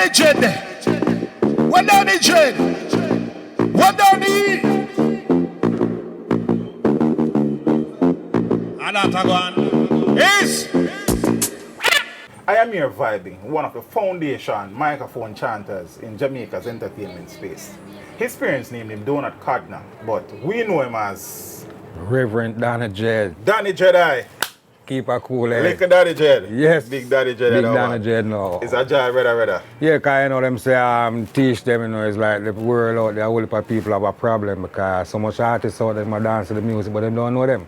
the dread there? What down the dread? What down the... And that's a one. Yes! I am here vibing, one of the foundation microphone chanters in Jamaica's entertainment space. His parents named him Donut Cardinal, but we know him as... Reverend Danny Jed. Danny Jedi. Keep a cool head. Little Daddy Jed. Yes. Big Daddy Jed. Big Danny Jed now. It's a Jai Reda. Yeah, because you know them say teach them, you know, it's like the world out there, a whole heap of people have a problem because so much artists out there might dance to the music, but they don't know them.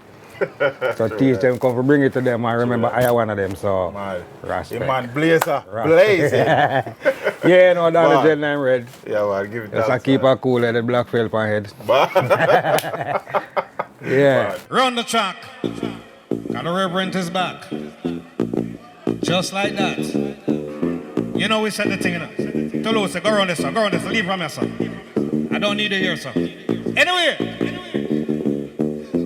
So teach them, come for bring it to them. I remember I am one of them, so respect. The man Blazer, blazing. Yeah, no, Danny Jed and red. Yeah, well, give it that. Just a keep a cool head, the black felt on head. Yeah. Run the track. And the Reverend is back. Just like that. You know we said the thing, you know. Tell us, go around this, son. Go around this, leave from here, son. I don't need to hear, son. Anyway.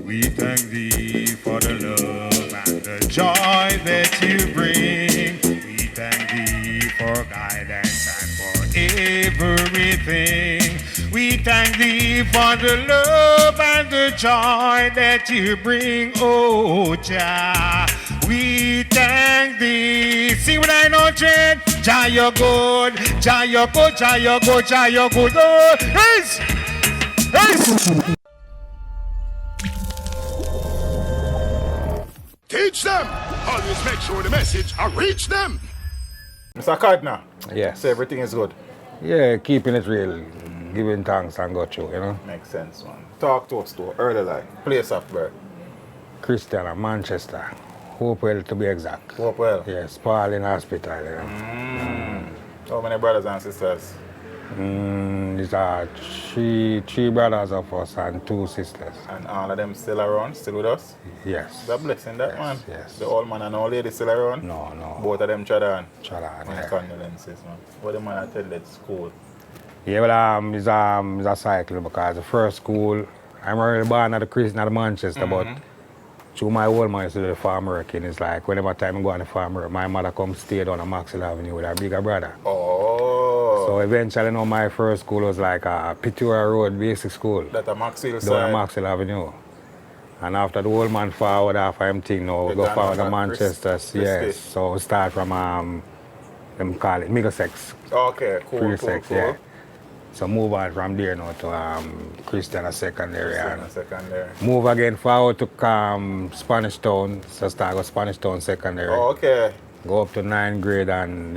We thank thee for the love and the joy that you bring. We thank thee for guidance and for everything. We thank thee for the love and the joy that you bring, oh Jah. We thank thee. See what I know, Jed? Jah, you're good. Jah, you're good. Jah, you're good. Jah, you're good. Oh, yes! Yes! Teach them. Always make sure the message reach them. Mr. Cardinal. Yes. So everything is good. Yeah, keeping it real, giving thanks and go through, you know. Makes sense, man. Talk to us too, early like. Place of birth. Christian of Manchester. Hopewell to be exact. Hopewell? Yes, Paul in hospital, you know. How many brothers and sisters? There's three brothers of us and two sisters. And all of them still around, still with us? Yes. It's a blessing, that yes, man. Yes. The old man and old lady still around? No. Both of them chaddan? Chaddan, My yeah. condolences, man. What the man attended school? Yeah, well, it's a cycle because the first school, I'm already born at the Christian at Manchester, but through my old man used to do the farm working. It's like whenever time I go on the farm work, my mother come stay down on Maxwell Avenue with her bigger brother. Oh. So eventually, my first school was like a Pitura Road basic school. That a Maxwell side? Down on Maxwell Avenue. And after the old man forward off him thing now, we go forward to Manchester. Yes. So we start from, them call it Middlesex. Okay, cool. Yeah. So move on from there now to Christiana Secondary. Move again forward to Spanish Town. So start with Spanish Town Secondary. Oh, okay. Go up to 9th grade and,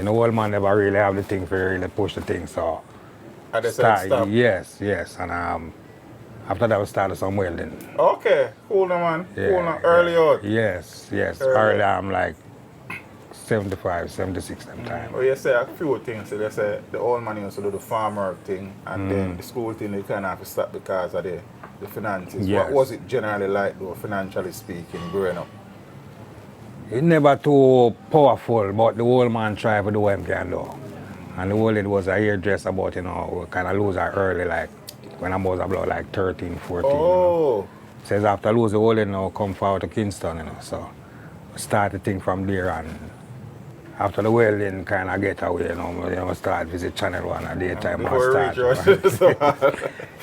old man never really have the thing for really push the thing. So stop. Yes. And after that we started some welding. Okay, cool now, man. Yeah, cool now. Early out. Yes. Early I'm like 75, 76 that time. Well, you say a few things. So you say the old man used to do the farm work thing, and then the school thing, they kind of have to stop because of the finances. Yes. What was it generally like, though, financially speaking, growing up? It never too powerful, but the old man tried to do what he can do. And the old lady was a hairdresser, but, we kind of lose her early, like, when I was about like 13, 14. Oh. Says after lose the old lady, come forward to Kingston, so start the thing from there, and after the welding kind of get away, we start visit Channel 1 at daytime. Before we reach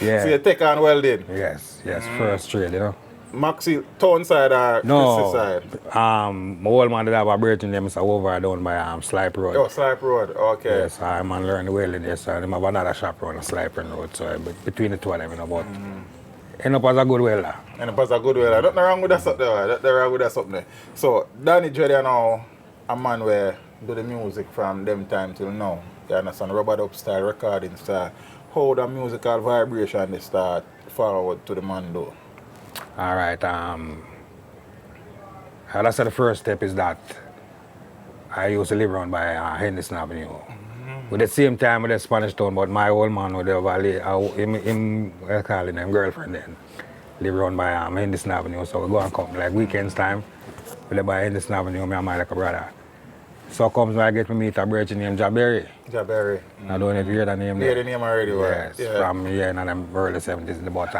yeah. So you take on welding? Yes, first trade, Maxi, town side or no, side? My old man did have a breaking them over down by Slipe Road. Oh, Slipe Road, okay. Yes, I man learned the welding there, so they have another shop around the Slipe Road, so between the two of them, but end up as a good welder. End up as a good welder. Nothing wrong with that something there. So, Danny Jedi now, a man where do the music from them time till now. You understand, rubber up style, recording style. How the musical vibration they start forward to the man though? All right, that's the first step is that I used to live around by Henderson Avenue. With the same time with the Spanish Town, but my old man would have him calling him girlfriend then. Live around by Henderson Avenue, so we go and come like weekends time. We live by Henderson Avenue, me and my like a brother. So comes when I get to meet a virgin named Jabberry. I don't know if you hear the name there. You hear the name already, right? Yes, from in the early 70s. But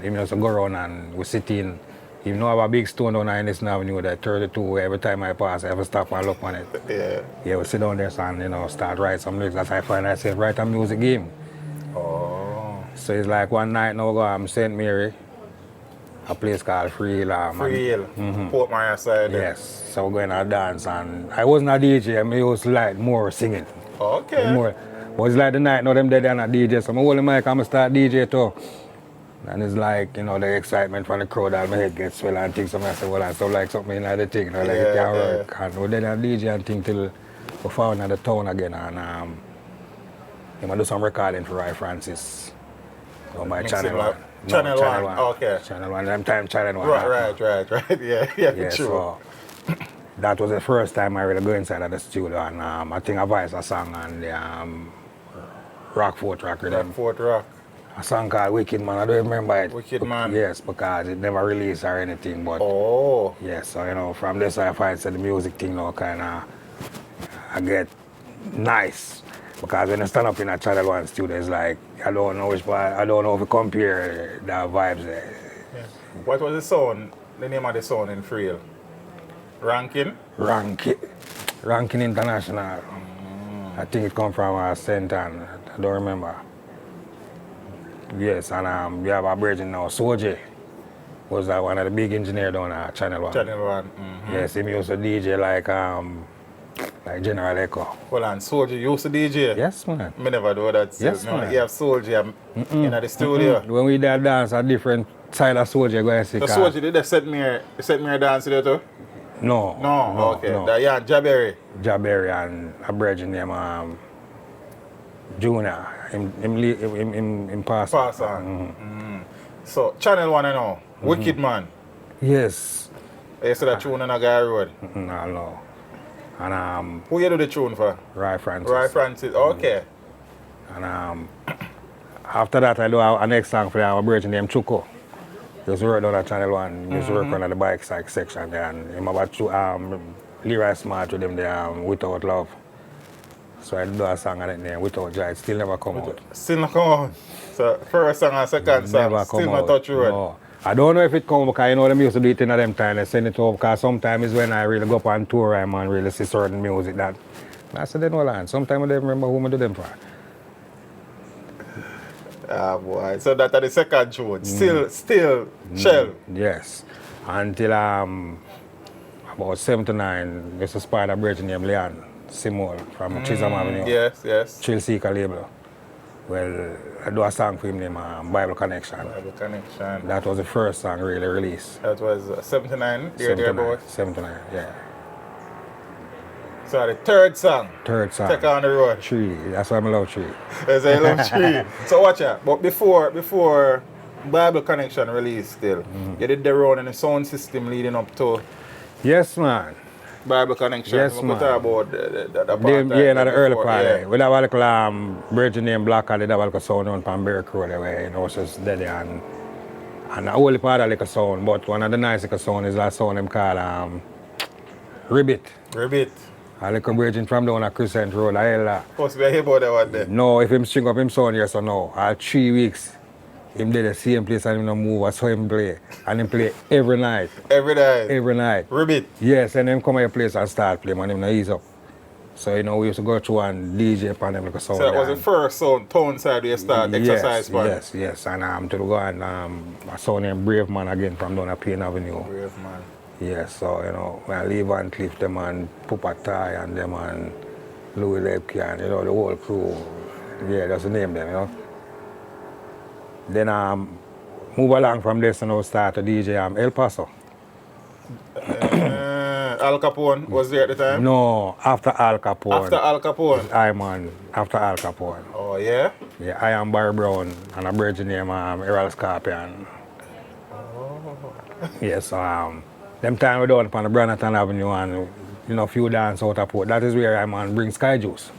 he used to go around and we sit in Even though I have a big stone down in this avenue, that 32, every time I pass, I have to stop and look on it. Yeah. Yeah, we sit down there and, you know, start write some lyrics. That's how I find myself write a music game. Oh. So it's like one night now go St. Mary, a place called Free Hill. Free Hill. Port Maria side. Yes, so we're going to dance and I wasn't a DJ, I used to like more singing. Okay. More. But it's like the night now them dead and a DJ, so I hold the mic and I start DJ too. And it's like, you know, the excitement from the crowd that my head gets swell and things, so I say, well, I still like something in the thing, you know, like it can work. And we did a DJ and thing till we found in the town again and I do some recording for Roy Francis. On my Channel 1. Channel 1, okay. Channel 1, them time Channel 1. Right, yeah, true. So that was the first time I really go inside of the studio and I think I voiced a song on the Rockfort Rock rhythm. Rockfort Rock. A song called Wicked Man, I don't remember it. Wicked Man. Yes, because it never released or anything, but yes, so you know, from this I find the music thing now kinda I get nice. Because when I stand up in a Channel 1 studio, it's like I don't know which part, I don't know if you compare the vibes there. Yeah. What was the sound, the name of the sound in Free Hill? Ranking International. I think it come from St. Ann, I don't remember. Yes, and we have a virgin now, Soji. Was one of the big engineers down at Channel 1. Channel 1. Mm-hmm. Yes, he used to DJ like General Echo. Hold on, Soldier used to DJ? Yes, man. I never do that. Yes, man. You have Soldier in the studio. When we did dance, a different side of Soldier go and see. So Soldier, did they set me a dance there too? No. Okay. Yeah, Jabberry. Jabberry and a virgin named Junior. In Paso. Paso. So, Channel 1 and all. Wicked Man. Yes. You said that tune on a guy road? No. And who you do the tune for? Roy Francis. Roy Francis, okay. And after that I do a next song for our virgin named Chuko. He used to work down at Channel 1. He used to work on the bike section there and him about Leroy Smart with him there, Without Love. So I do a song on it name, Without Joy. It still never come out. Still not come out? So first song and second song, never still not touch road? No. I don't know if it come because you know them used to do it in them time. They send it over because sometimes when I really go up on tour and really see certain music that I said, no land. Sometimes I don't remember who I do them for. Ah boy, so that are the second tune. Still Shell. Yes. Until about 79, there's a spider virgin named Leon Simol from Chisholm Avenue. Yes. Chill Seeker label. Well, I do a song for him named Bible Connection. Bible Connection. That was the first song really released. That was 79, thereabout? 79, yeah. So the third song. Take on the road. Tree. That's why I love Tree. That's why I love Tree. So watch out. But before Bible Connection released still, you did the round and the sound system leading up to yes, man. Bible Connection. Yes, we man. Talk about the part in the early part. Yeah. We have a little virgin named Black and they have a little sound on Pamberg Road where you know it's just dead and the only part of the sound, but one of the nice sound is that sound them called Ribbit. A little virgin from down at Crescent Road. Supposed to be a hip about that one there. No, if him string up him sound yes or no. 3 weeks. Him did the same place and him no move. I saw him play. And him play every night. Every night. Ribbit. Yes, and him come to your place and start playing and him no ease up. So you know we used to go through and DJ upon them like a sound. So that was the first sound, tone side you start exercise part. Yes. And to go and a sound named Brave Man again from down at Payne Avenue. Brave Man. Yes, so you know, when I leave and Cliff them and Pupa Ty and them and Louis Lepke and you know the whole crew. Yeah, that's the name them, you know. Then move along from this and start to DJ El Paso. Al Capone was there at the time? No, after Al Capone. After Al Capone? After Al Capone. Oh, yeah? Yeah, I am Barry Brown and a virgin named Errol Scorpion. Oh. Yes, them time we down upon the Brannaton Avenue and you know, few dance out of port. That is where I'm bring Sky Juice.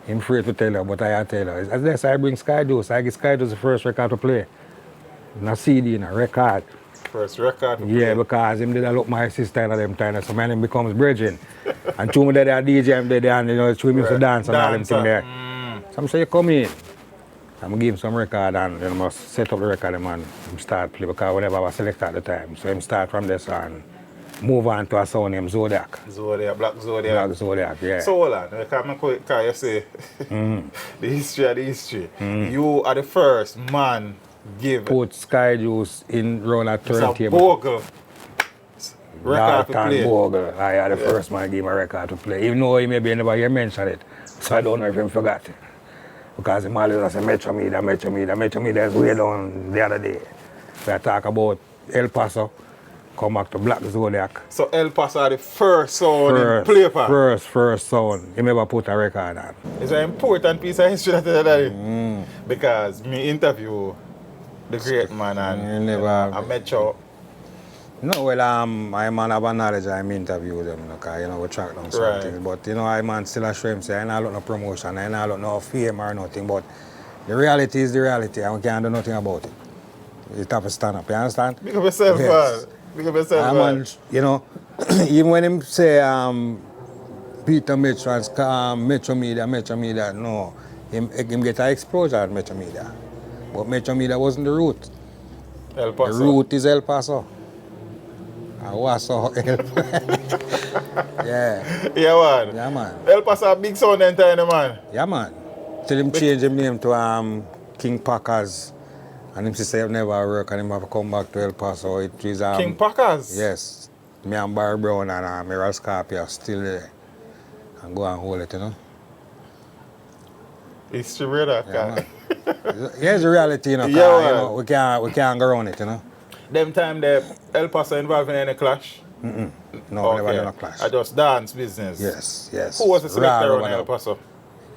I'm afraid to tell you, but I tell you. As this I bring Sky Juice, I give Sky Juice the first record to play. Not CD, a record. First record to play? Yeah, because him did look my sister and them time, so my name becomes Bridging. And two me there DJ, him there and you know, two me used to dance and all them thing there. So I'm saying, come in. I'm give him some record and then I must set up the record and start play because whenever I was selected at the time. So him start from this and move on to a sound named Zodiac. Zodiac, Black Zodiac. Black Zodiac, yeah. So hold on, because you say the history of the history. You are the first man give Put Sky Juice in round a it's a turntable. bogle record to Dalton play. Bogle. I had the first man give him a record to play. Even though he maybe never hear mention it. So I don't know if he forgot it. Because him always say Metro Media is way down the other day. We talk about El Paso, come back to Black Zodiac. So El Paso are the first sound in play for. First sound. He never put a record on. It's an important piece of history that day. Because me interview the great man and I met you. No, well, I man have a knowledge I interview them, because, we track down some things. But, I man still a show him say, I don't look no promotion, I don't look no fame or nothing. But the reality is the reality, and we can't do nothing about it. You have to stand up, you understand? Big up yourself, yes. man. Big up yourself, man. Even when him say, Peter Metro Media, no. Him get an exposure at Metro Media. But Metro Media wasn't the root. El Paso. The root is El Paso. I was so yeah. Yeah, man. Yeah, man. El Paso a big sound then time, man. Yeah, man. Till him change his name to King Packers. And him say he never work and him have to come back to El Paso. It is King Packers? Yes. Me and Barry Brown and Meryl Scarpia still there. And go and hold it, History, brother. Yeah, here's the reality, Yeah, we can't go around it, Them time the El Paso involved in any clash? No, never done a clash. I just dance business. Yes. Who was the selector on El Paso?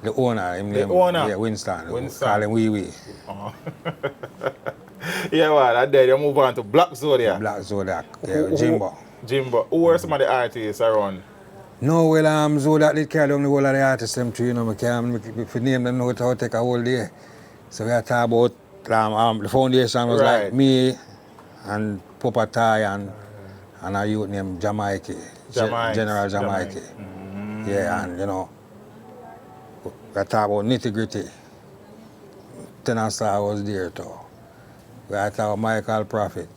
The owner. Owner? Yeah, Winston. Call him Wee. Yeah, man. And then you move on to Black Zodiac. Black Zodiac. Yeah, Jimbo. Who were some of the artists around? No, well, Zodiac did carry down the whole of the artists, them too, if you name them now, it would take a whole day. So we are talking about, the foundation was like me and Papa Ty and a youth named Jamaica. General Jamaica. Yeah, and we are talking about Nitty Gritty. Tenant Star was there too. We are talking about Michael Prophet.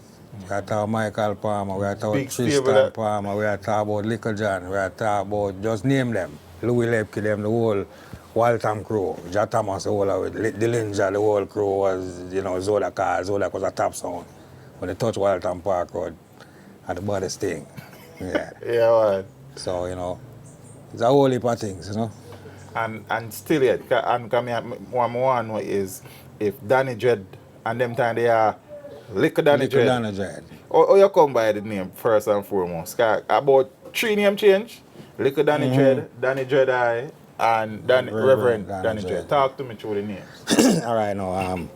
We are talking about Michael Palmer, we are talking about Tristan Palmer, we are talking about Little John, we are talking about, just name them, Louis Lepke, them, the whole Waltham crew, Jack Thomas, the whole of it, Dillinger, the whole crew was, Zodiac was a top sound. When they touch Waltham Park Road, at the baddest thing. Yeah. Yeah, man. So, it's a whole heap of things, And still yet, and one is, if Danny Dread and them time they are Liquor Danny Dread. How you come by the name first and foremost? About 3 name change. Liquor Danny Dread, Danny Dread I, and Reverend Danny Dread. Talk to me through the names. All right, now,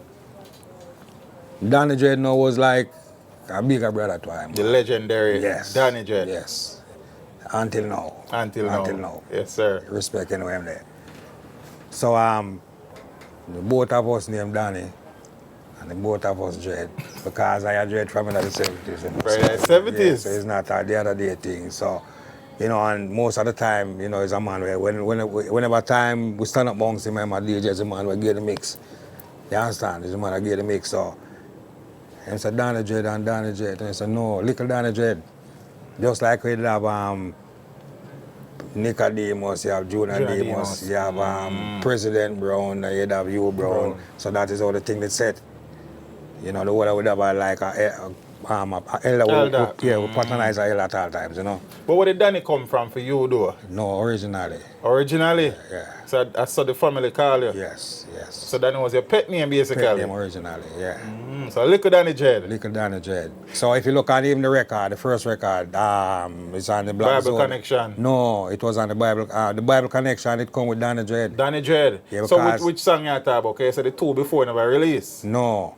Danny Dread now was like a bigger brother to him. The legendary Danny Dread. Yes. Until now. Until now. Yes, sir. Respect him there. So, the both of us named Danny. And the both of us dread, because I had dread from the 70s. Right, 70s? Yeah, so it's not the other day thing. So, and most of the time, it's a man where whenever time we stand up amongst him, my DJ is a man who get the mix. You understand? He's a man who get the mix. So, and said Danny Dread and Danny Dread. And he said, no, Little Danny Dread. Just like we'd have Nicodemus, you have Junior Demus, you have President Brown, you'd have Hugh Brown. So that is how the thing is set. The whole would have like a elder. We patronize an elder at all times, But where did Danny come from for you, though? No, originally. Originally? Yeah. So that's how the family call you? Yes. So Danny was your pet name, basically? Pet name originally, yeah. So Little Danny Dread? Little Danny Dread. So if you look at even the record, the first record, it's on the Black Bible Connection? No, it was on the Bible. The Bible Connection, it come with Danny Dread. Danny Dread? Yeah, so which song you talk about? Okay, so the two before never released? No.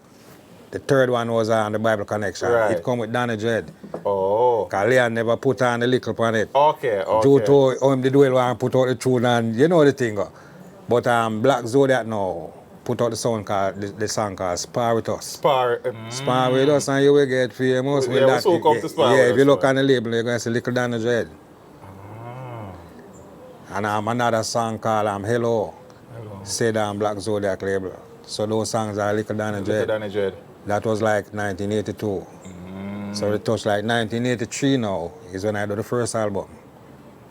The third one was on the Bible Connection. Right. It come with Danny Dread. Oh. Because Leon never put on the little on it. Okay. Due to him did well and put out the tune and you know the thing. But Black Zodiac now put out the song called the song called Spar With Us. Spar With Us and you will get famous with that. So come to Spar With Us. If you look on the label, you're going to see Little Danny Dread. And another song called Hello. Said on Black Zodiac label. So those songs are Little Danny Little Danny Dread. Dread. That was like 1982. So it touched like 1983 now is when I do the first album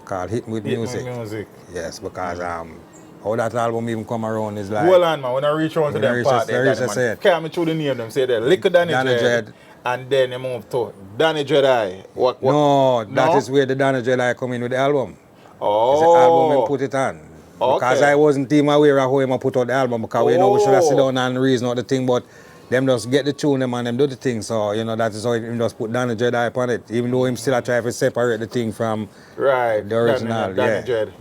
called Hit With Music. Music. Yes, because how that album even come around is like... Hold on, man. When I reach around to When I them reach part the- there, reach Danny, the man. set. Can't me through the name them say that. Little Danny Danny Dread. Dread. And then they move to Danny Dread Eye. What? No, that is where the Danny Dread I come in with the album. Oh. It's the album and put it on. Because Okay. I wasn't even aware of how him put out the album because we know we should have sit down and reason out the thing, but them just get the tune them and them do the thing. So, you know, that is how him just put Danny Dread Eye upon it. Even though him still try to separate the thing from Right. the original. Danny Dread.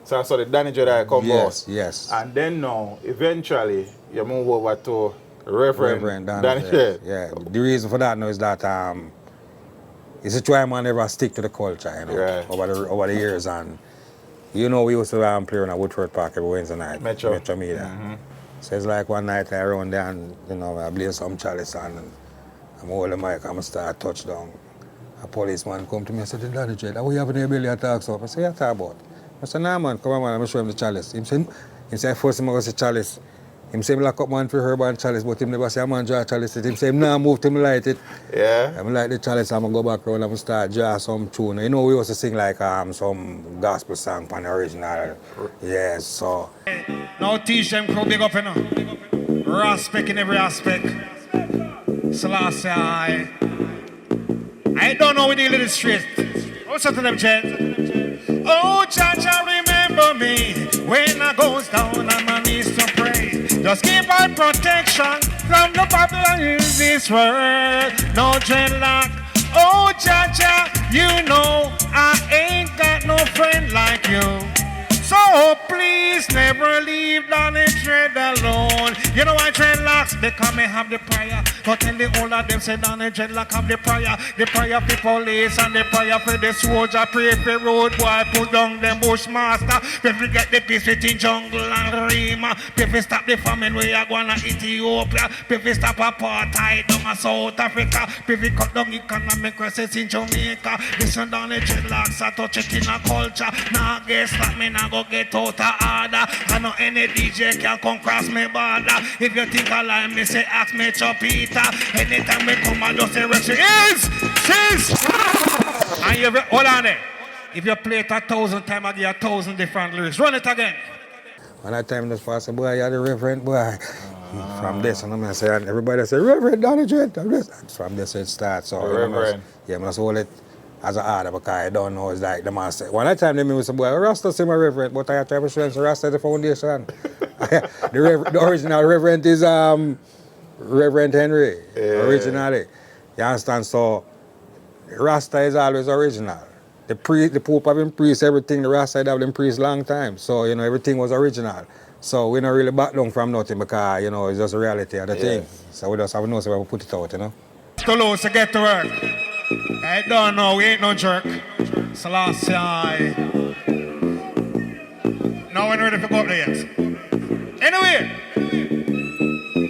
So the Danny Dread Eye come out. Yes. And then now, eventually, you move over to Reverend Danny Dread. Dread. Yeah. The reason for that now is that it's a try man never stick to the culture, you know, Right. over the years. And you know, we used to play on a Woodford Park every Wednesday night. Metro Media. So it's like one night I run there and, you know, I play some chalice and I'm holding the mic, I'm start touchdown. A policeman come to me and said, Danny Dread, what you have in your belly and talk so? I said, what you talk about? I said, nah man, come on man, I'm show him the chalice. He said, first him I go say chalice. Him say, lock up man for herb and chalice, but him never say, man draw chalice. Him say, nah, move to me light it. Yeah. I'm light the chalice, I'm go back around and start draw some tune. You know, we used to sing like some gospel song on the original. Yes, so. Now teach them crew big up, you know. Respect in every aspect. Selassie, I don't know we deal with the street. What's up to them, Jet? Oh, Jaja, remember me when I goes down on my knees to pray. Just keep our protection from the Babylon in this world. No dreadlock. Oh, Jaja, you know I ain't got no friend like you. So please never leave Danny Dread alone. You know why dreadlocks? Because me have the prayer. But tell the whole of them say Danny Dreadlock have the prayer. The prayer for police and the prayer for the soldier. Pray for road boy, put down them bushmaster. Pray for get the peace between jungle and Rima. Pray for stop the famine where you going to Ethiopia. Pray for stop apartheid down in South Africa. Pray for cut down economic crisis in Jamaica. Listen Danny Dreadlocks I touch it in a culture. Now guess that me now go get out of order. I know any DJ can come cross me border. If you think I lie, me say ask me Chopita. Anytime we come I just say Rexy is. And you hold on there. If you play it 1,000 times, I give you 1,000 different lyrics. Run it again. When that time just passed, boy, you're the Reverend boy. From this, and I'm say, and everybody say, Reverend Danny Dread. From this it starts. So, Reverend. Yeah, I just hold it as an order because I don't know. It's like the man said. One time they me say, boy, Rasta say my Reverend, but I try to show him so Rasta is the foundation. the original Reverend is Reverend Henry, originally. You understand? So Rasta is always original. The Pope have been priest everything, the Rasta have been priest long time. So, you know, everything was original. So we don't really back down from nothing because, you know, it's just a reality of the thing. So we just have to know so we put it out, you know. To lose to get to work. I don't know, we ain't no jerk. Selassie. Now we're ready to go up there yet. Anyway.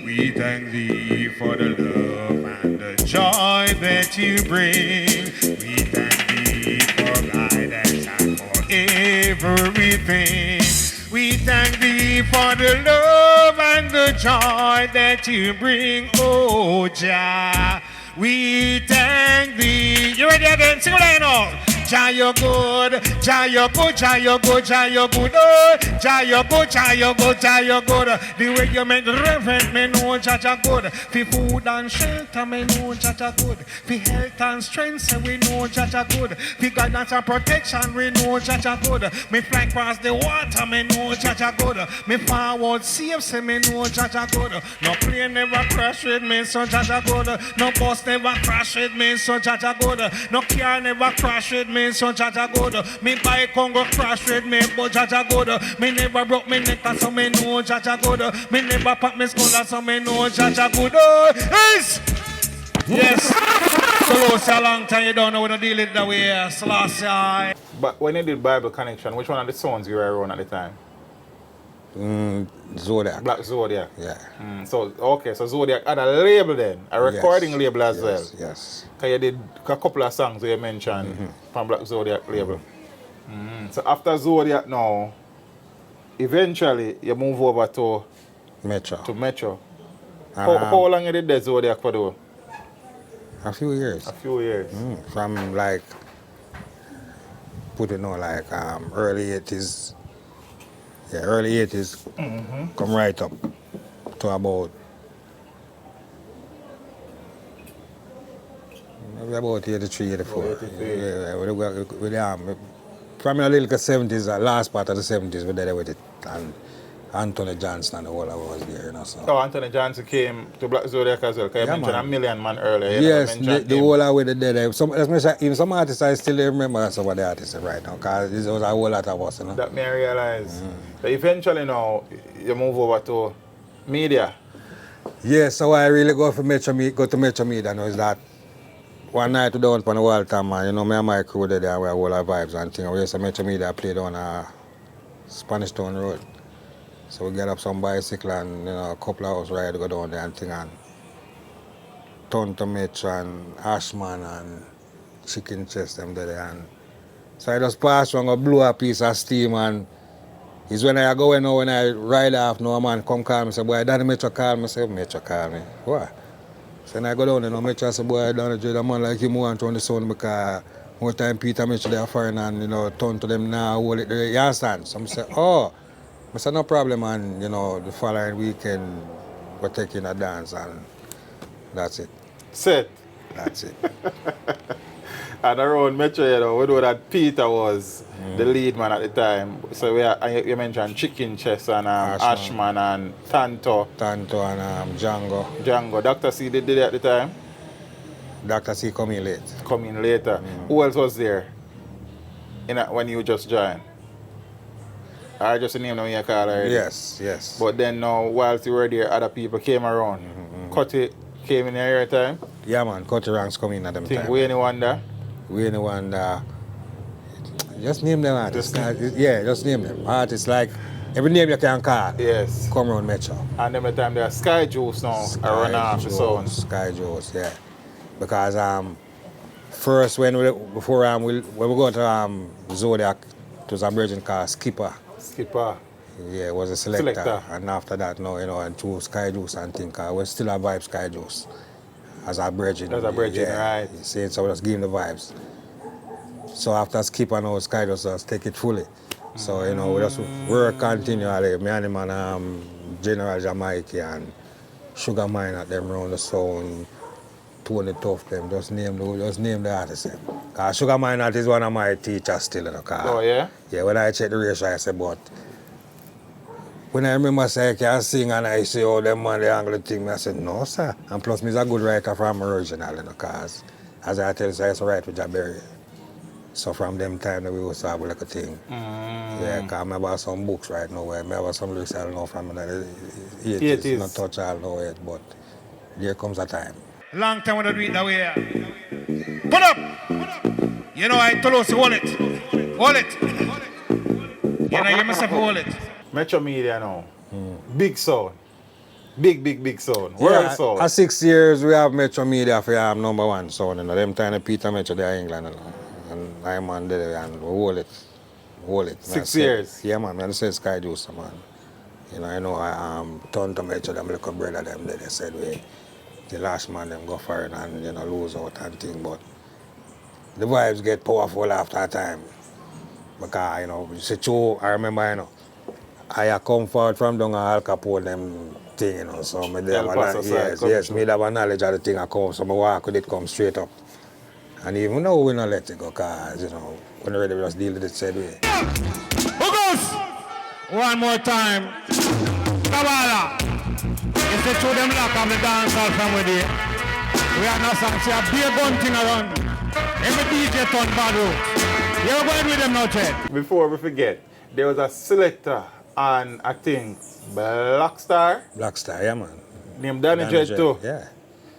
We thank thee for the love and the joy that you bring. We thank thee for guidance and for everything. We thank thee for the love and the joy that you bring, oh Jah. We thank thee. You ready again? Sing it right now. Jah you're good, Jah you're good, Jah you're good, Jah you're good, oh, Jah you're good, Jah you're good, Jah you're good. The way you make the reverend, me know Jah Jah good. For food and shelter, me know Jah Jah good. For health and strength, say we know Jah Jah good. For guidance and protection, we know Jah Jah good. Me fly across the water, me know Jah Jah good. Me forward safe, say me know Jah Jah good. No plane never crash with me, so Jah Jah good. No bus never crash with me, so Jah Jah good. No car never crash with me, so Jah Jah good. Me bike can go crash with me, but Jah Jah good. Me never broke me neck, so me know Jah Jah good. Me never pop me skull, so me know Jah Jah good. Yes! Yes! So it's a long time you don't know when to deal it that way, Selassie. But when you did Bible Connection, which one of the songs you were around at the time? Zodiac. Black Zodiac. Yeah. So Zodiac had a label then, a recording label as well. Yes. Because you did a couple of songs where you mentioned from Black Zodiac label. So after Zodiac now, eventually you move over to Metro. to Metro. And, How long you did that Zodiac for though? a few years. A few years. From like, put it on like early 80s. Yeah, early 80s. Come right up to about maybe about 83, 84. Oh, 83. Yeah, with from a little 70s, last part of the 70s, we did it with it. And Anthony Johnson and the whole of us there, you know. So. Oh, Anthony Johnson came to Black Zodiac as well, because you mentioned man. a million man earlier. You Yes, never mentioned the him. whole of way they did it. Even some artists I still remember some of the artists right now, because there was a whole lot of us, you know. That me I realize. But eventually now, you move over to media. Yeah, so I really go to Metro Media now is that one night we down on the Walter, man, you know, me and my crew there, we have all our vibes and things. We used to Metro Media play down Spanish Town Road. So we get up some bicycle and, you know, a couple of hours ride to go down there and thing and turn to Metro and Ashman and Chicken Chest them there. And so I just pass and go blow a piece of steam and it's when I go in now, when I ride off, no man come call me, say, boy, Danny Metro call me, say, Metro call me. What? So when I go down there, no Metro say, boy, Danny J, the man like him want to on the sound because more time Peter Metro they are foreign and, you know, turn to them now, hold it there, you understand? So I say, oh, I said, no problem, and, you know, the following weekend, we're taking a dance and that's it. Set. That's it. And around Metro, you know, we know that Peter was the lead man at the time. So you mentioned Chicken Chest and Ashman and Tanto. Tanto and Django. Django. Dr. C did it at the time? Dr. C come in late. Come in later. Who else was there when you just joined? I just named them you call already. Yes, yes. But then now, whilst you were there, other people came around. Cutty came in here at the time. Yeah, man. Cutty ranks come in at them time. We anyone there? We anyone just name them artists. Just Yeah, just name them. Artists like every name you can call. Yes. Come around Metro. And then the time there Sky Juice now. I run off the sound. Sky Juice, yeah. Because first when we go to Zodiac, it was a virgin called Skipper. Skipper. Yeah, it was a selector. And after that, now, you know, and through Sky Juice and think, we still have vibe Sky Juice as a virgin. As a virgin, yeah. right. You see, so we just give him the vibes. So after Skipper, now Sky Juice just take it fully. So, you know, we just work continually. Me and him and General Jamaica and Sugar Mine at them round the sound, Tony Tough them, just name the artist. Because Sugar Mine is one of my teachers still, you know. Oh, yeah? Yeah, when I check the ratio, I say, but when I remember say I can sing and I say, oh, them man, they angle the thing, I said, no, sir. And plus, me is a good writer from original, you know, because as I tell you, I used to write with Jabberry. So from them time, we used to have like a thing. Yeah, because I have some books right now where I have some lyrics I don't know from the 80s. Not touch all know it, but there comes a time. Long time we don't do it that way. Put up! You know, I told us to hold it. Hold it. You know, you must have to hold it. Metro Media now. Big sound. Big sound. World sound. At 6 years, we have Metro Media for number one sound. You know, them time Peter Metro there in England. You know. And I'm on there and we hold it. 6 years? Yeah, man. I say Sky Juice, man. You know, I turned to Metro, them little brother, them there. They said, the last man, them go for it and, you know, lose out and thing. But the vibes get powerful after a time. Because, you know, it's true, I remember, you know, I come forward from down Al Capone, them thing, you know, so me yes, me have a knowledge of the thing I come, so my walk with it come straight up. And even though we not let it go, cause, you know, when we're ready, we just deal with it said way. Who goes? One more time. Kabbalah. It's the true them lock of the dancehall from with it. We are not some say a beer gun thing around. Every DJ turn bad road. You're going with them now, Chet. Before we forget, there was a selector and I think Black Star. Black Star, yeah, man. Named Danny Jet too. Yeah.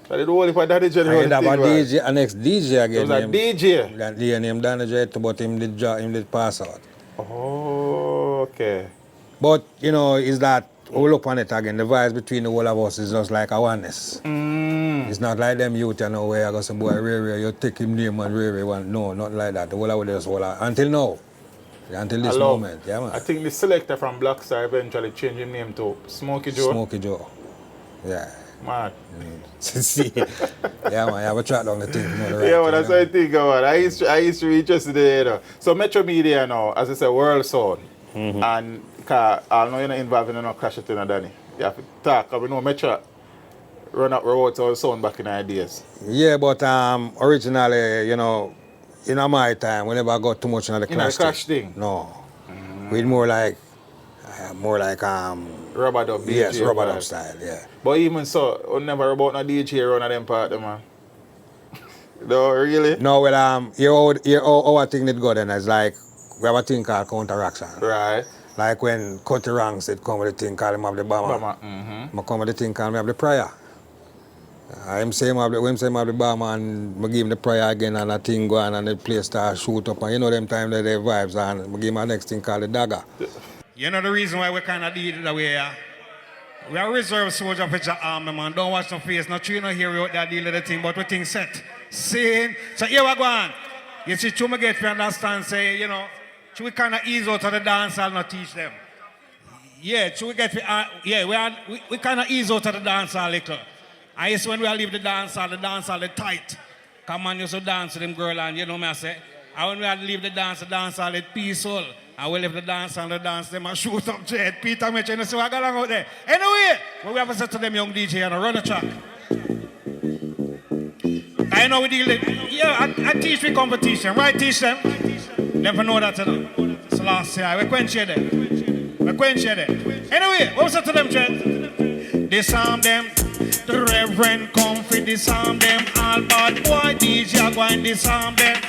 So they do only for Danny Jet. And have a DJ, an ex-DJ again. There was a DJ. Yeah, named Danny Jet, but him did pass out. Oh, okay. But, you know, is that, we look on it again, the vibes between the whole of us is just like a oneness. It's not like them youth, you know, where I go say, boy, Ray, you take him name and Ray, no, not like that. The whole of us, until now. Until this Hello. moment, yeah, man. I think the selector from Black Star eventually changed his name to Smokey Joe. Smokey Joe. Yeah. Mad. See, yeah, man, you have a track down the thing. You know, the Yeah, right well, that's thing, what I think about. I used to read yesterday, you know. So Metro Media now, as I said, world sound. And I know you're not involved in no crash it in Danny. You have to talk, because we know Metro run up roads or sound back in the days. Yeah, but originally, you know, in my time, we never got too much into the You know, the clash crash thing. No. We'd more like Rubber dub DJ. yes, rubber vibe. dub style, yeah. But even so, we never about no DJ run of them part, man. No, really? No, well, our thing that go then is like, we have a thing called counteraction. Right. Like when Cutty Ranks, it come with a thing called him have the bomber. I come with the thing called me have the prayer. Him say him have the bomber and I give him the prayer again and a thing go on and the place start shoot up and you know them time that they vibes and I give him a next thing called the dagger. You know the reason why we kind of did it that way, yeah? We are reserve soldier for your army, man. Don't watch no face. No tree, no hear we out there deal with the thing, but we think set. See? So here we go on. You see, to me get to understand, say, you know, should we kind of ease out of the dance and not teach them? Yeah, should we get to, we kind of ease out of the dance a little. I used when we leave the dance hall is tight. Come on, used to dance with them girl and you know me I say. And when we leave the dance hall is peaceful. And we leave the dance them and shoot up Jet. Peter Mitchell, you know, so I got along out there. Anyway, what we have to say to them young DJ and run the track. I know we deal with, yeah, I teach with competition, right? Teach them. Never know that, you know. So last year, we quench you there. Anyway, what we say to them, Jet? Disarm them. The Reverend come for disarm them. All bad boy DJ are going to disarm them.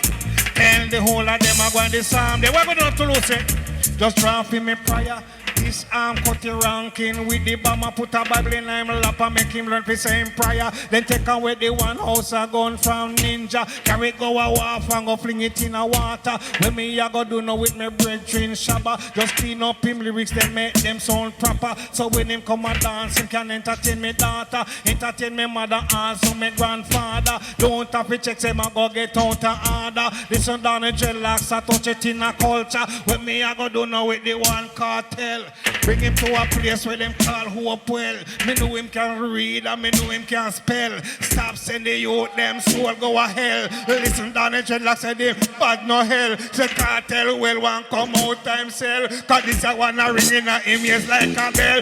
Tell the whole of them are going to disarm them. What we don't have to lose it? Just drop him a prayer. This arm cut the ranking with the bomber. Put a Bible in him lap and make him learn for same prayer. Then take away the one house a gun from ninja. Carry go a waff and go fling it in a water. When me a go do no with me brethren Shabba. Just clean up him lyrics, then make them sound proper. So when him come a dance, him can entertain me daughter. Entertain me mother, also me grandfather. Don't have to check, say my go get out of order. Listen down the dreadlocks, I touch it in a culture. When me a go do no with the one cartel. Bring him to a place where them call who up well. Me know him can read and me know him can spell. Stop sending youth, them soul go a hell. Listen down the dreadlocks say them bad no hell. Say cartel well one come out time sell. Cause this a one a ring in a him ears like a bell.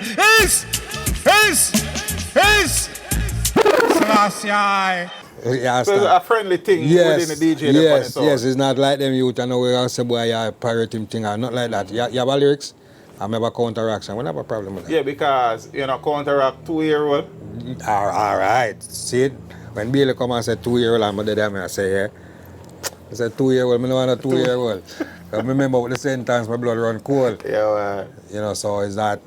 Selassie. Yeah, So it's a friendly thing within the DJ. Yes, it's not like them youth and we are say boy you pirate him thing or not like that. You have a lyrics? I remember counteraction. We never have a problem with that. Yeah, because, you know, counteract 2-year-old. All right. See it? When Billy come and say 2-year-old, I'm there, I say, yeah. I said 2-year-old, I don't want a 2-year-old. I remember with the sentence, my blood run cold. Yeah, well. You know, so it's that.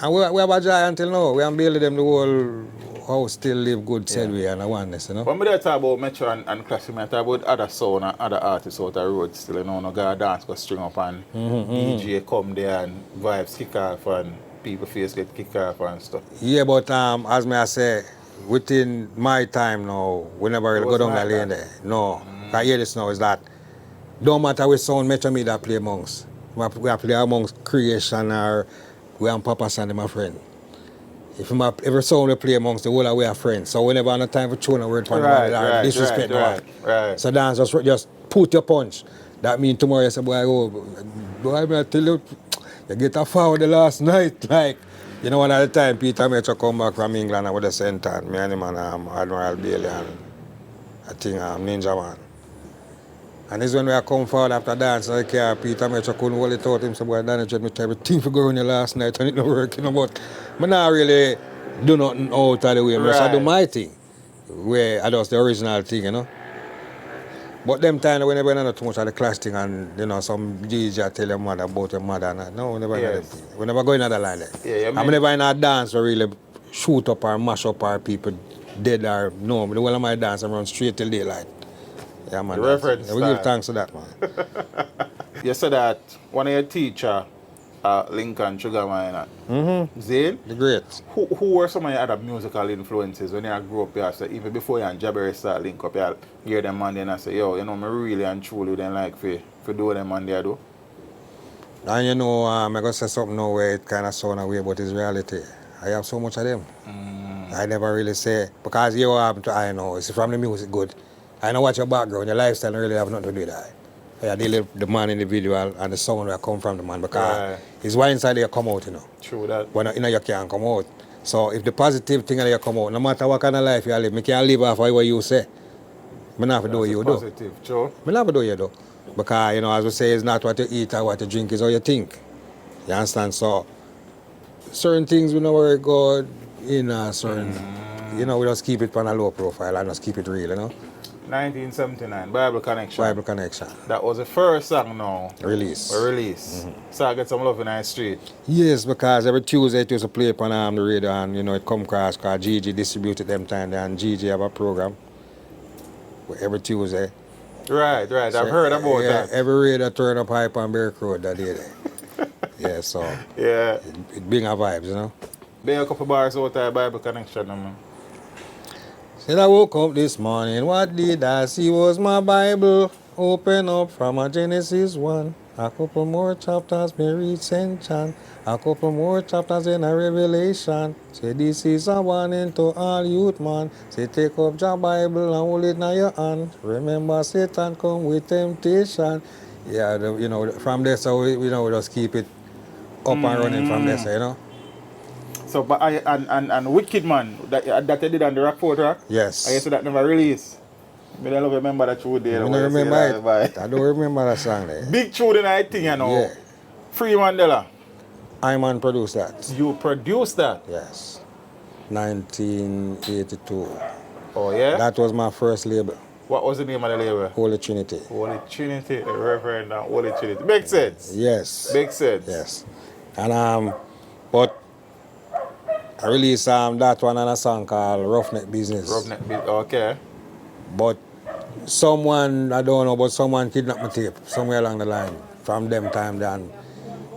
And we have a joy until now. We have Billy them the whole house still live good, said we, and I want this, you know. When we talk about Metro and Classic, I talk about other sound and other artists out the road still, you know, no guy dance go string up and DJ come there and vibes kick off and people face get kick off and stuff. Yeah, but as I say, within my time now, we never really go down that lane there. No. I hear this now is that don't matter which sound Metro Media play amongst. We play amongst creation or we and Papa Sandy, my friend. If every song we play amongst the whole we are friends. So whenever I have time for tune a word for Right, disrespect right. So dance just put your punch. That means tomorrow you say, boy, I tell you, you get a foul the last night. Like, you know, one at the time Peter Metro come back from England and with the center, me and him and Admiral Bailey and I think Ninja Man. And this is when we come forward after dance in the car, Peter Metro couldn't hold it out. Him said, boy, Danny Jet, me tell everything for going on last night and it not working, you know, but I not really do nothing out of the way. Right. I do my thing, where I do the original thing, you know. But them time when they went too much of the class thing and, you know, some DJ tell your mother about your mother and that. No, we never Yes. we never go in that line there. Yeah, I'm never in a dance where really shoot up or mash up or people dead or no. The whole of my dance I run straight till daylight. Yeah, man. The reference we style. give thanks to that, man. You said that one of your teacher at Lincoln Sugar Mine, Zane, The great. who were some of your other musical influences when you grew up here? So even before you and Jabberry start link up, you hear them man then and say, yo, you know, me really and truly then like for do them man there do. And you know, I'm going to say something now where it kind of sound away, but it's reality. I have so much of them. I never really say, because you happen to, I know, it's from the music good. I know what your background, your lifestyle really have nothing to do with that. I deal with the man individual and the sound where come from the man, because it's why inside there come out, you know. True that. When you know you can't come out. So if the positive thing that you come out, no matter what kind of life you live, I can't live off of what you say. I not have to do what you do. Positive, true. I not have to do what you do. Because, you know, as we say, it's not what you eat or what you drink, it's how you think. You understand? So, certain things we know where it go in a certain, you know, we just keep it on a low profile and just keep it real, you know? 1979, Bible Connection. Bible Connection. That was the first song now. Release. So I get some love in the street. Yes, because every Tuesday it used to play upon the radio and, you know, it come across because Gigi distributed them time and Gigi have a program every Tuesday. Right. I've heard about that. Every radio turn up hype on Berk Road that day. Yeah, so Yeah. it bring a vibes, you know. There a couple bars out there, Bible Connection, man. Said I woke up this morning, what did I see was my Bible open up from a Genesis 1. A couple more chapters may reach St. John. A couple more chapters in a Revelation. Say this is a warning to all youth man. Say take up your Bible and hold it in your hand. Remember Satan come with temptation. Yeah, you know, from there so we just keep it up and running from there, so, you know. So, but and Wicked Man, that they did on the Rockford Rock? Yes. I guess that never released. I don't remember that tune there. I don't remember it. I don't remember that song there. Big tune in I think, you know. Yeah. Free Mandela. I man produced that. You produced that? Yes. 1982. Oh, yeah? That was my first label. What was the name of the label? Holy Trinity. Holy Trinity, the Reverend and Holy Trinity. Makes sense? Yes. Makes sense? Yes. And but I released that one and a song called Roughneck Business. Okay. But someone, I don't know, but someone kidnapped my tape somewhere along the line from them time then.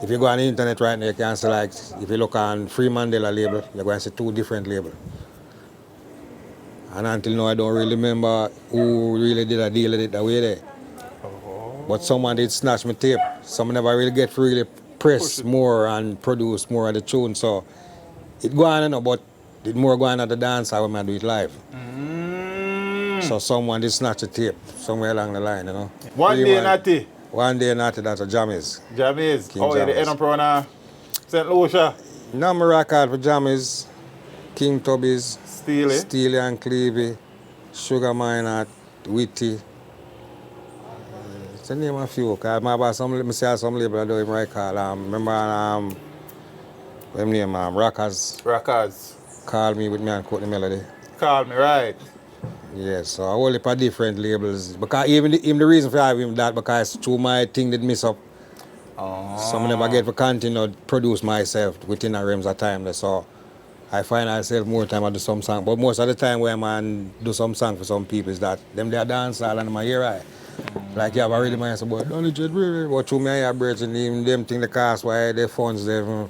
If you go on the internet right now, you can see, like, if you look on Free Mandela label, you're going to see 2 different labels. And until now, I don't really remember who really did a deal with it that way there. But someone did snatch my tape. Someone never really get to really press more and produce more of the tune. So it go on, you know, but it more go on at the dance when I do it live. So someone did snatch the tape somewhere along the line, you know. One day natty, that's a Jammies. Jammies. King Oh, yeah, the Jammies. end up on St. Lucia. No, my record for Jammies, King Tubby's, Steely. Steely and Clevey, Sugar Minot, Witty. It's the name of a few. Cause let me say some label I do him right call. Remember what name Rockers call me with me and quote the melody. Call me, right. Yes, so I hold it for different labels. Because even the reason for having that because through my thing did miss up. So I never get to continue to produce myself within a realms of time. So I find myself more time I do some song. But most of the time when I do some song for some people is that them they are dancehall and I'm here right. Like you have a really mind about only jet but to me I have bridging them thing the cost why the funds the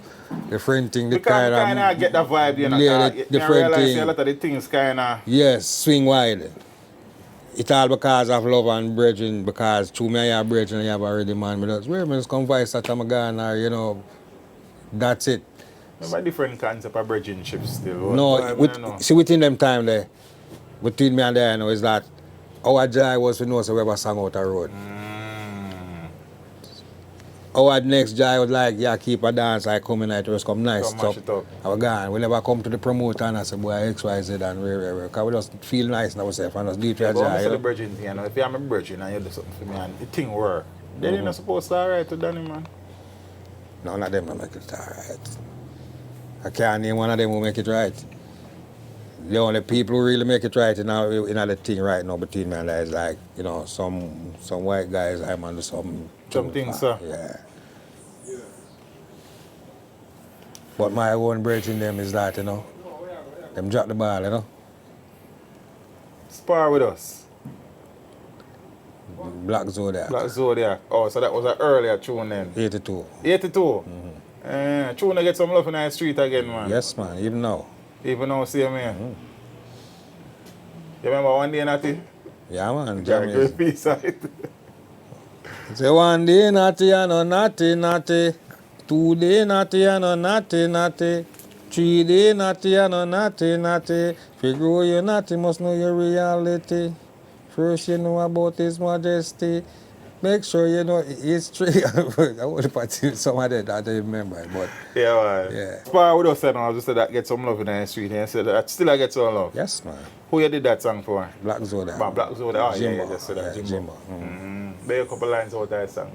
friend thing the kind of get the vibe, you know. Yeah, the friend thing. A lot of the things kind of. Yes, swing wide. It's all because of love and bridging, because to me I have bridging and I have already man. But where I just come vice that I'm gone or, you know, that's it. Remember different concept of bridging ships still? No, see within them time there, between me and there, you know, is that our joy was to know so we ever sang out the road. Our next joy was like, yeah, keep a dance, I come in, it was come nice. Come mash it up. I was gone. We never come to the promoter and I said, boy, XYZ and where. Because we just feel nice in ourselves and just do it for joy. But the bridging thing, you know, if you have a bridging and you do something for me and the thing work, then you're not supposed to alright to Danny, man. No, none of them don't make it alright. I can't name one of them who make it right. The only people who really make it right in the thing right now between me and that is like, you know, some white guys I'm under some things, sir. Yeah. But my own bridge in them is that, you know, them drop the ball, you know. Spar with us. Black Zodiac. Black Zodiac. Oh, so that was an earlier tune then. 82. 82? Tune to get some love in the street again, man. Yes, man, even now. Even now, see me. You remember one day, Natty? Yeah, man. Great piece of it. Say one day naughty and no naughty, naughty. 2 day naughty and no naughty, naughty. 3 day naughty and no naughty, naughty. If you grow your naughty, must know your reality. First you know about His Majesty. Make sure you know history. I want to put some of that, I don't remember, but Yeah, man. yeah. Spar with us, I just said that get some love in the street. And said that still I get some love. Yes, man. Who you did that song for? Black Zoda. Black Zoda. Oh, Jimbo. yeah, just said that. Yeah, Jimbo. Jimbo. There a couple lines out of that song.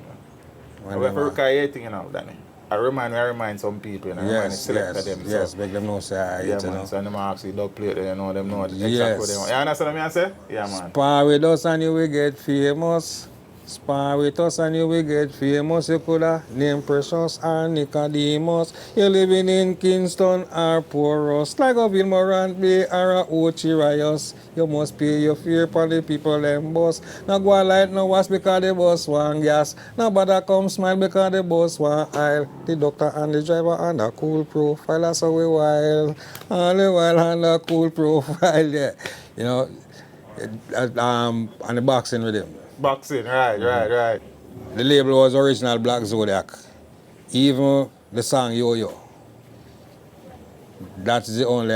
When I them, for thing, you know, Danny. I remind some people, you know, yes, select yes, them. yes, So. make them know say I Yeah, hit, you man. know. So them actually don't play it, you know, them know exactly Yes. what they want. You understand what I say? Yeah, man. Spar with us and you will get famous. Spar with us and you will get famous. You coulda named Precious or Nicodemus. You living in Kingston or Porus. Like a Vilmorant Bay or a Ochirius. You must pay your fare for the people them bus. Now go on like no was because the bus want gas. Nobody come smile because the bus want aisle. The doctor and the driver and a cool profile. That's how we wild. All the while and a cool profile, yeah. You know, and the boxing rhythm. Boxing, right. The label was original Black Zodiac. Even the song Yo Yo. That's the only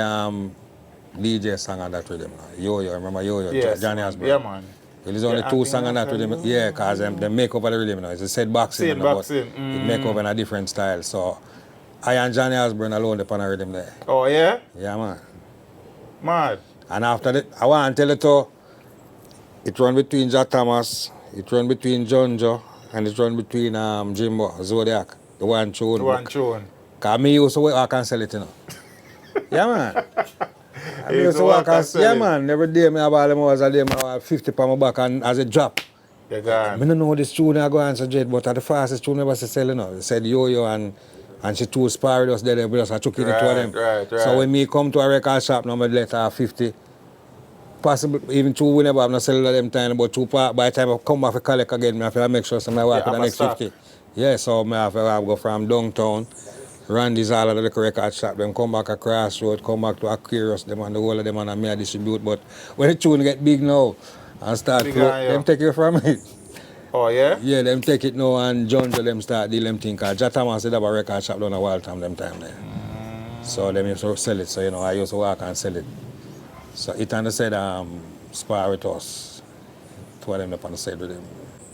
DJ song on that rhythm. Yo Yo, remember Yo Yo? Yes, Johnny man. Osborne. Yeah, man. There's only Yeah, two I songs on that think rhythm. Yeah, because they make up of the rhythm now. It's said boxing, Said you know, boxing, but it make up in a different style. So I and Johnny Osborne alone upon a rhythm there. Oh, yeah? Yeah, man. Mad. And after that, I want to tell you too, it run between Jack Thomas, it run between Jonjo, and it run between Jimbo, Zodiac, the one tune. One tune. Because me used to work and sell it, you know. Yeah, man. I You used to work and sell yeah, it. man. Every day I have all them hours a day, I have 50 pound my back and as a drop. You I gone. don't know this tune I go and suggest, but at the fastest tune ever sell, you know. They said Yo-Yo and she two spar with us there, with us, I took it into them. Right. So when me come to a record shop, now I let her 50. Possible, even two, we never have no cellular them time, but two part, by the time I come back to collect again, I have to make sure some work for the next stock. 50. Yeah, so I have to go from downtown, Randy's all of the record shop, them come back across road, come back to Aquarius, them and the whole of them and me distribute. But when the tune get big now and start Big flow, on you. them take it from it. Oh, yeah? Yeah, them take it now and Jonjo them start deal them thing, because Jataman said have a record shop down a wild time them time there. So them used to sell it, so you know, I used to walk and sell it. So it and they said spar with us. Two of them up on the side with them.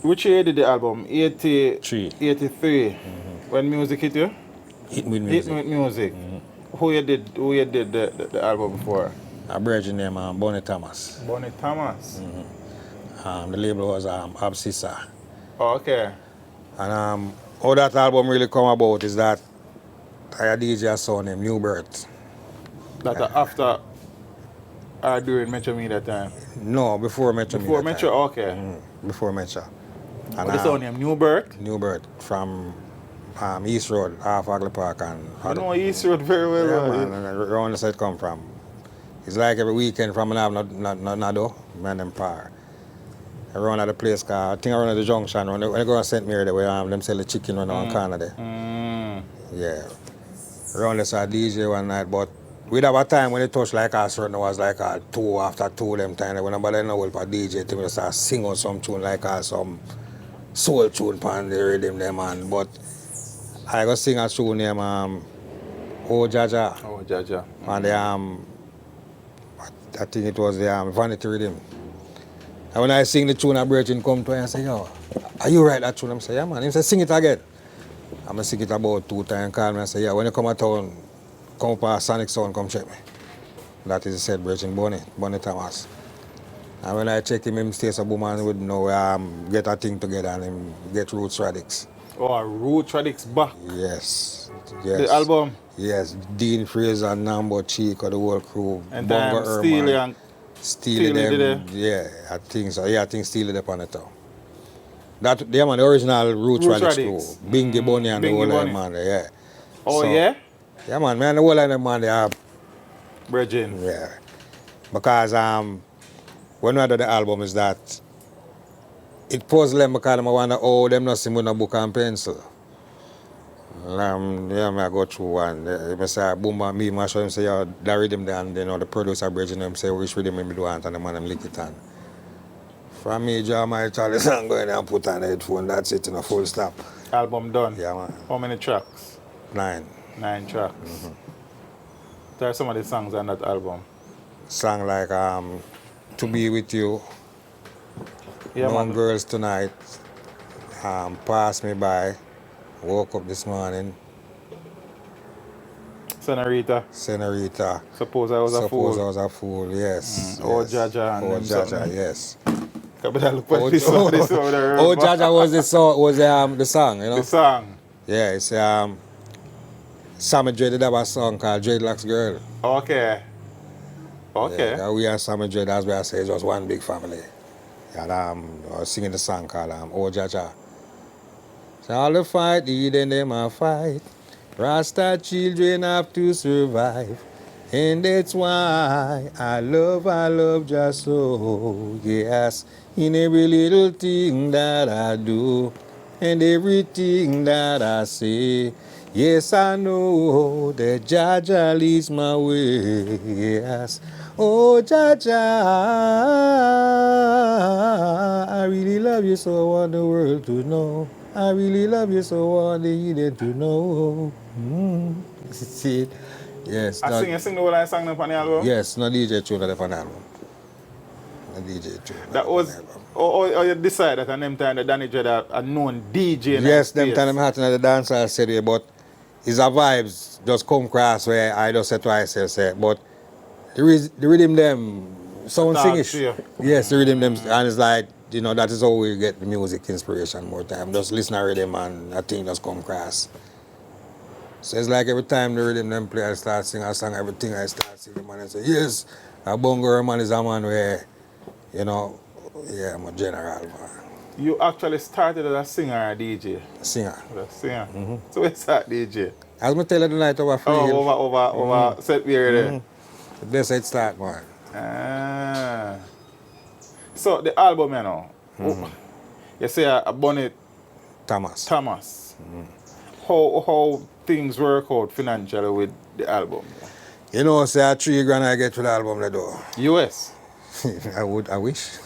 Which year did the album? 3. 83. When music hit you? Hit with Hit music. me with music. Who you did the album for? A virgin named Bonnie Thomas. Bonnie Thomas. The label was Absissa. Oh, okay. And how that album really come about is that I had DJ a son named New Birth. That after or during Metro Media time? No, before Metro. Before Media Metro, time. okay. Before Metro. And What is your name? New Birth? New Birth from East Road, half Agley Park and I know East Road very well. yeah, man, around the side come from. It's like every weekend from an have no man them par. Around at the place car, I think around at the junction, when they go to St. Mary, where them sell the chicken on one corner there. Yeah. Around the side DJ one night, but we'd have a time when it touched like a certain was like a 2 after 2 them time. When nobody know what for DJ to start sing on some tune like some soul tune pan the rhythm them man. But I go sing a tune named Oh Jaja. Oh, Jaja. And I think it was the Vanity Rhythm. And when I sing the tune, a virgin come to me and say, yo, are you write that tune? I say, yeah man. He said, sing it again. I'm going to sing it about 2 times, call me and say, yeah, when you come to town, come past Sonic Sound, come check me. That is said virgin Bonnie Thomas. And when I check him stays a woman would know get a thing together and him get Roots Radix. Oh, Root Radix back. Yes. The album. Yes, Dean Fraser, Nambo, Chico, the whole crew. And Bongo Steely Herman. and Steely did them, yeah, I think so. Yeah, I think Steely them on it too. That they man, the original Roots Radix crew. Bingy Bunny and the Bingy whole of Bunny. them man there, yeah. Oh, So, yeah? Yeah man, the whole of them man they have, Virgin. yeah. Because when we did the album is that it puzzled them because I wonder how them not see with a book and pencil. Yeah, I go through one. I say, boom, me, I show him, say, yeah, that rhythm there, and the producer, Bridget, them say, which rhythm me do want, and the man, them lick it on. From me, John, my Charlie song going and put on the headphone. That's it in a full stop. Album done? Yeah, man. How many tracks? 9. 9 tracks. There are some of the songs on that album. Song like To Be With You, Yeah, No man. Girls Tonight, Pass Me By, Woke Up This Morning, Senorita. Suppose I was a Suppose fool. I Was a Fool, yes. Oh, yes. Jaja and Oh, them Jaja, something. yes. But I look at this one, this one, Oh, Jaja was the song, you know? The song. Yeah, it's Sammy J did have a song called Dreadlocks Girl. Okay. Okay. Yeah, we and Sammy J, that's where I say it was one big family. And I was singing the song called Oh Jaja. So all the fight, then them a fight. Rasta children have to survive. And that's why I love just so, yes. In every little thing that I do, and everything that I say. Yes, I know that Jaja leads my way, yes. Oh, Jaja, I really love you, so I want the world to know. I really love you, so I want the heathen to know. See it? Yes. I sing the whole I sang up on the album? Yes, no DJ tune on the album. No DJ tune. That was, or you decided at them time that Danny Dread a known DJ in yes, the them time I'm hot in the dancehall city, but it's a vibes just come across where I just say to myself, say, but the rhythm them sound singish. Yes, the rhythm them, and it's like, you know, that is how we get the music inspiration more time. Just listen to rhythm and that thing just come across. So it's like every time the rhythm them play, I start singing a song, everything I start singing, man, I say, yes, a bongo man is a man where, you know, yeah, I'm a general, man. You actually started as a singer or a DJ? Singer. A singer. So where's that DJ? As I tell you the night over free. Over set period. That's how it start, man. Ah. So the album, you know, you say a Bonnet Thomas. How things work out financially with the album? You know, say $3,000 I get to the album the door. US? I wish.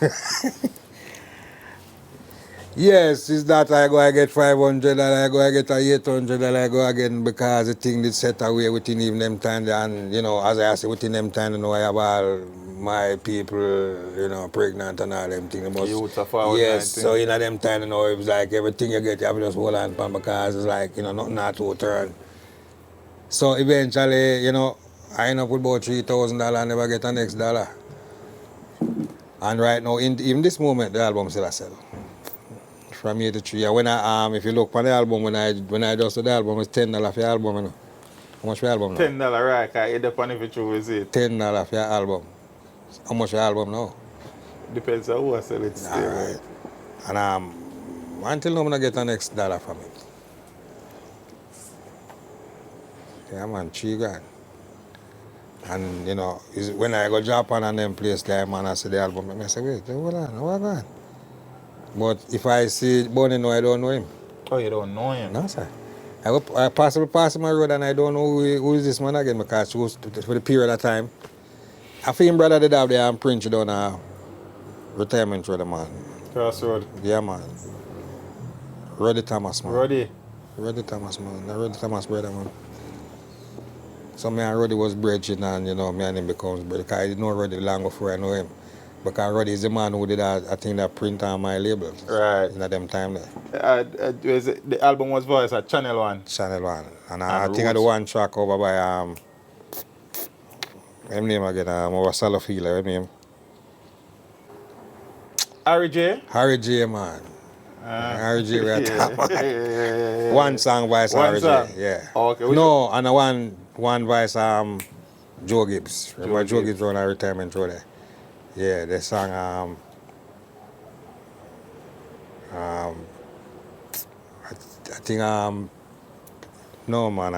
Yes, it's that I go I get $500, I go I get $800, I go again because the thing did set away within even them time, and you know, as I say, within them time, you know, I have all my people, you know, pregnant and all them things. Yes, so in them time, you know, it was like everything you get, you have to just hold on to because it's like, you know, nothing not to turn. So eventually, you know, I end up with about $3,000 and never get the next dollar. And right now, in this moment, the album still a sell. From 83. When I if you look on the album, when I just did the album, it's $10 for your album, you know. How much for your album now? $10, right? Because it depends if you choose it. $10 for your album. How much for your album now? Depends on who I sell it still. Right. And until now, I'm not get the next dollar from it. Yeah, man, $3,000. And you know, when I go Japan and them place there, man, I see the album, I say, wait, hold on, what going? But if I see Bonnie now, I don't know him. Oh, you don't know him? No, sir. I possibly pass my road and I don't know who is this man again because for the period of time. I think brother did have there and Prince down a retirement road, man. Crossroad? Yeah, man. Roddy Thomas, man. Roddy Thomas, man. The Roddy Thomas brother, man. So me and Roddy was bridging and, you know, me and him becomes brother because I didn't know Roddy long before I know him. Because Roddy is the man who did I think that print on my label. Right. In them time there. The album was voiced at Channel 1. Channel 1. And I think I do one track over by his name again, over Salafila, his name. Harry J? Harry J, man. Harry J, we are talking. One song voice Harry J, yeah. Okay. No, and one voice Joe Gibbs. Remember Joe Gibbs on a retirement road there. Yeah, the song I think no man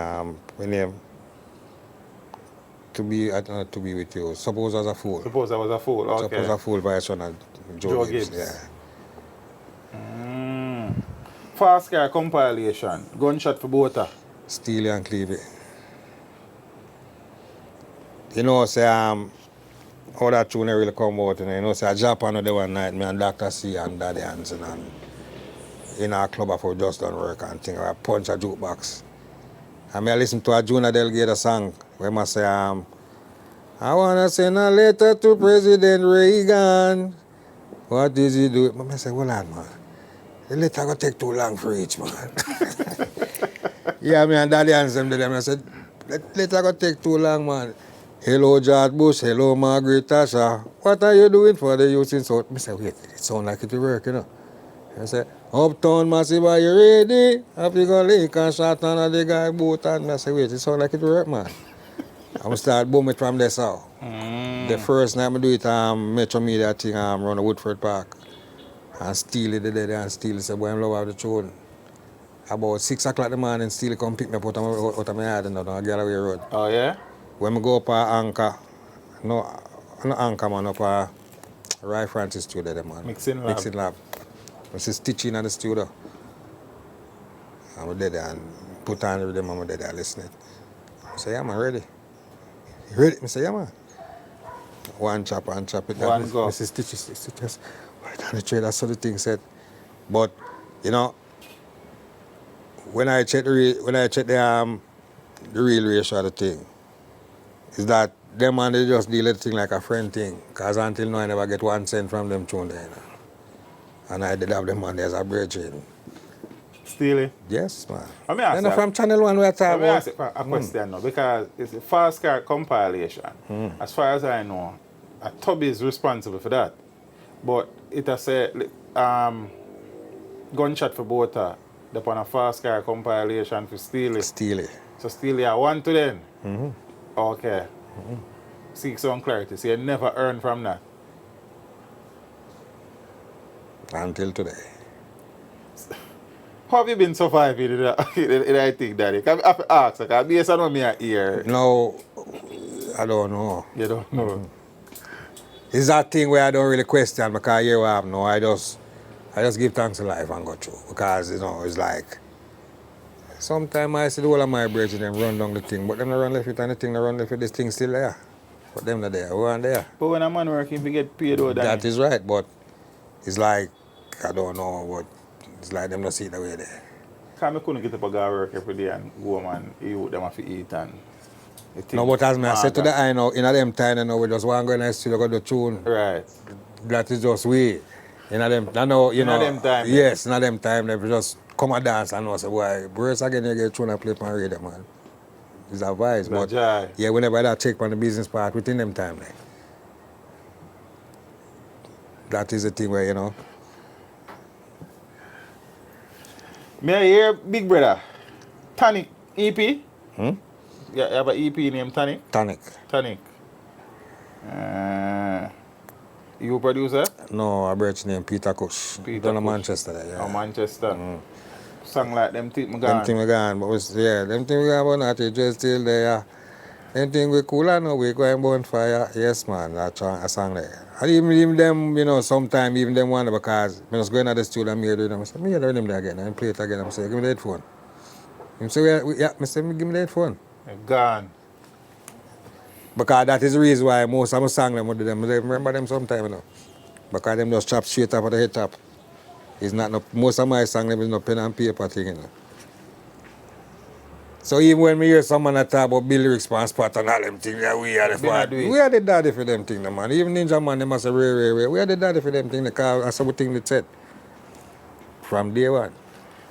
my name to be with you. Suppose I was a fool. Suppose I was a fool. Okay. Suppose a fool by son of Joe Gibbs. Yeah. Fast Car compilation. Gunshot for Bota. Steely and Clevey. You know, say how that tune really come out, you know, say Japan the one night, me and Dr. C and Daddy Hansen and in our club before just done work and thing, I punch a jukebox. And I listen to a Junior Delgado song where I say, I wanna send a letter to President Reagan. What does he do? I say, hold on, man. The letter gonna take too long for each, man. Yeah, me and Daddy Hansen to them, I said, the letter gonna take too long, man. Hello, George Bush. Hello, Margaret Thatcher. What are you doing for the youth in South? I said, wait, it sounds like it will work, you know. I said, Uptown Massive, are you ready? Have you got link and shot on the guy boat? And I said, wait, it sounds like it will work, man. I'm going to start booming it from there, so. The first night I do it, Metro Media thing, run the Woodford Park. And Steely did it, and Steely said, boy, I'm love the tune. About 6 o'clock in the morning, Steely come pick me up out of my yard and on Galloway Road. Oh, yeah? When I go up Anchor, no Anchor, man, up Ray Francis studio, there, man. Mixing lab. I see stitching at the studio. I'm there and put on with them, I'm there listening. I say, yeah, man, ready. You ready? I say, yeah, man. One chop it. One go. I say, stitches. Right on the trade, that's what the thing said. But, you know, when I check the real ratio of the thing, is that them man they just deal with the thing like a friend thing. Cause until now I never get 1 cent from them tune there. You know? And I did have them man there as a bridging. Steely? Yes, man. Let me ask you. From Channel 1 we're talking about. Let me ask a question now, because it's a fast car compilation. As far as I know, Tubby is responsible for that. But it has a gunshot for both upon a fast car compilation for Steely. So Steely are one to them? Okay. Seek some clarity. So you never earned from that? Until today. How have you been surviving in I think, Daddy? I have to ask, because based on what I hear. No, I don't know. You don't know? It's that thing where I don't really question because here I have no. I just give thanks to life and go through. Because, you know, it's like, sometimes I see the whole of my bridge and them run down the thing, but them not run left with anything, they run left with this thing still there. But them not there, we aren't there. But when a man working, we get paid out. That is right, but it's like, I don't know, but it's like them not see it the way there. Because I couldn't get up and go work every day and go and eat them have to eat and... No, but as I said to the I know, in them time, you know, we just want to go in the studio, go to the tune. Right. That is just we. In them, I know, you know. In them time. Yes, in them time, they just come and dance and know, say, boy, birds again, you get tune and play on radio, man. It's a vibe, but joy. Yeah, whenever I check on the business part within them time, like, that is the thing where, you know. May I hear Big Brother? Tonic EP? Yeah, you have an EP named Tonic? Tonic. You producer? No, a birch named Peter Kush. Down in Manchester there, yeah. Oh, Manchester. Song like them thing me Them thing we gone, but them thing we gone, but not it just still there. Them thing we cool and we going bonfire. Yes, man, a song there. And even them, you know, sometimes even them wonder because when I was going to the studio and me doing them, I said, me hear them there again and play it again. I say, give me the headphone. He say, yeah, I say, give me the headphone. Gone. Because that is the reason why most of my songs them do them. I remember them sometime, you know. Because them just chop straight up at the head top. It's not no, most of my songs them is no pen and paper thing, you know. So even when me hear someone that talk about Bill lyrics and spot and all them things, yeah, we are the daddy for them things, man. Even Ninja Man, they must say, we are the daddy for them things, because that's what thing they said. From day one.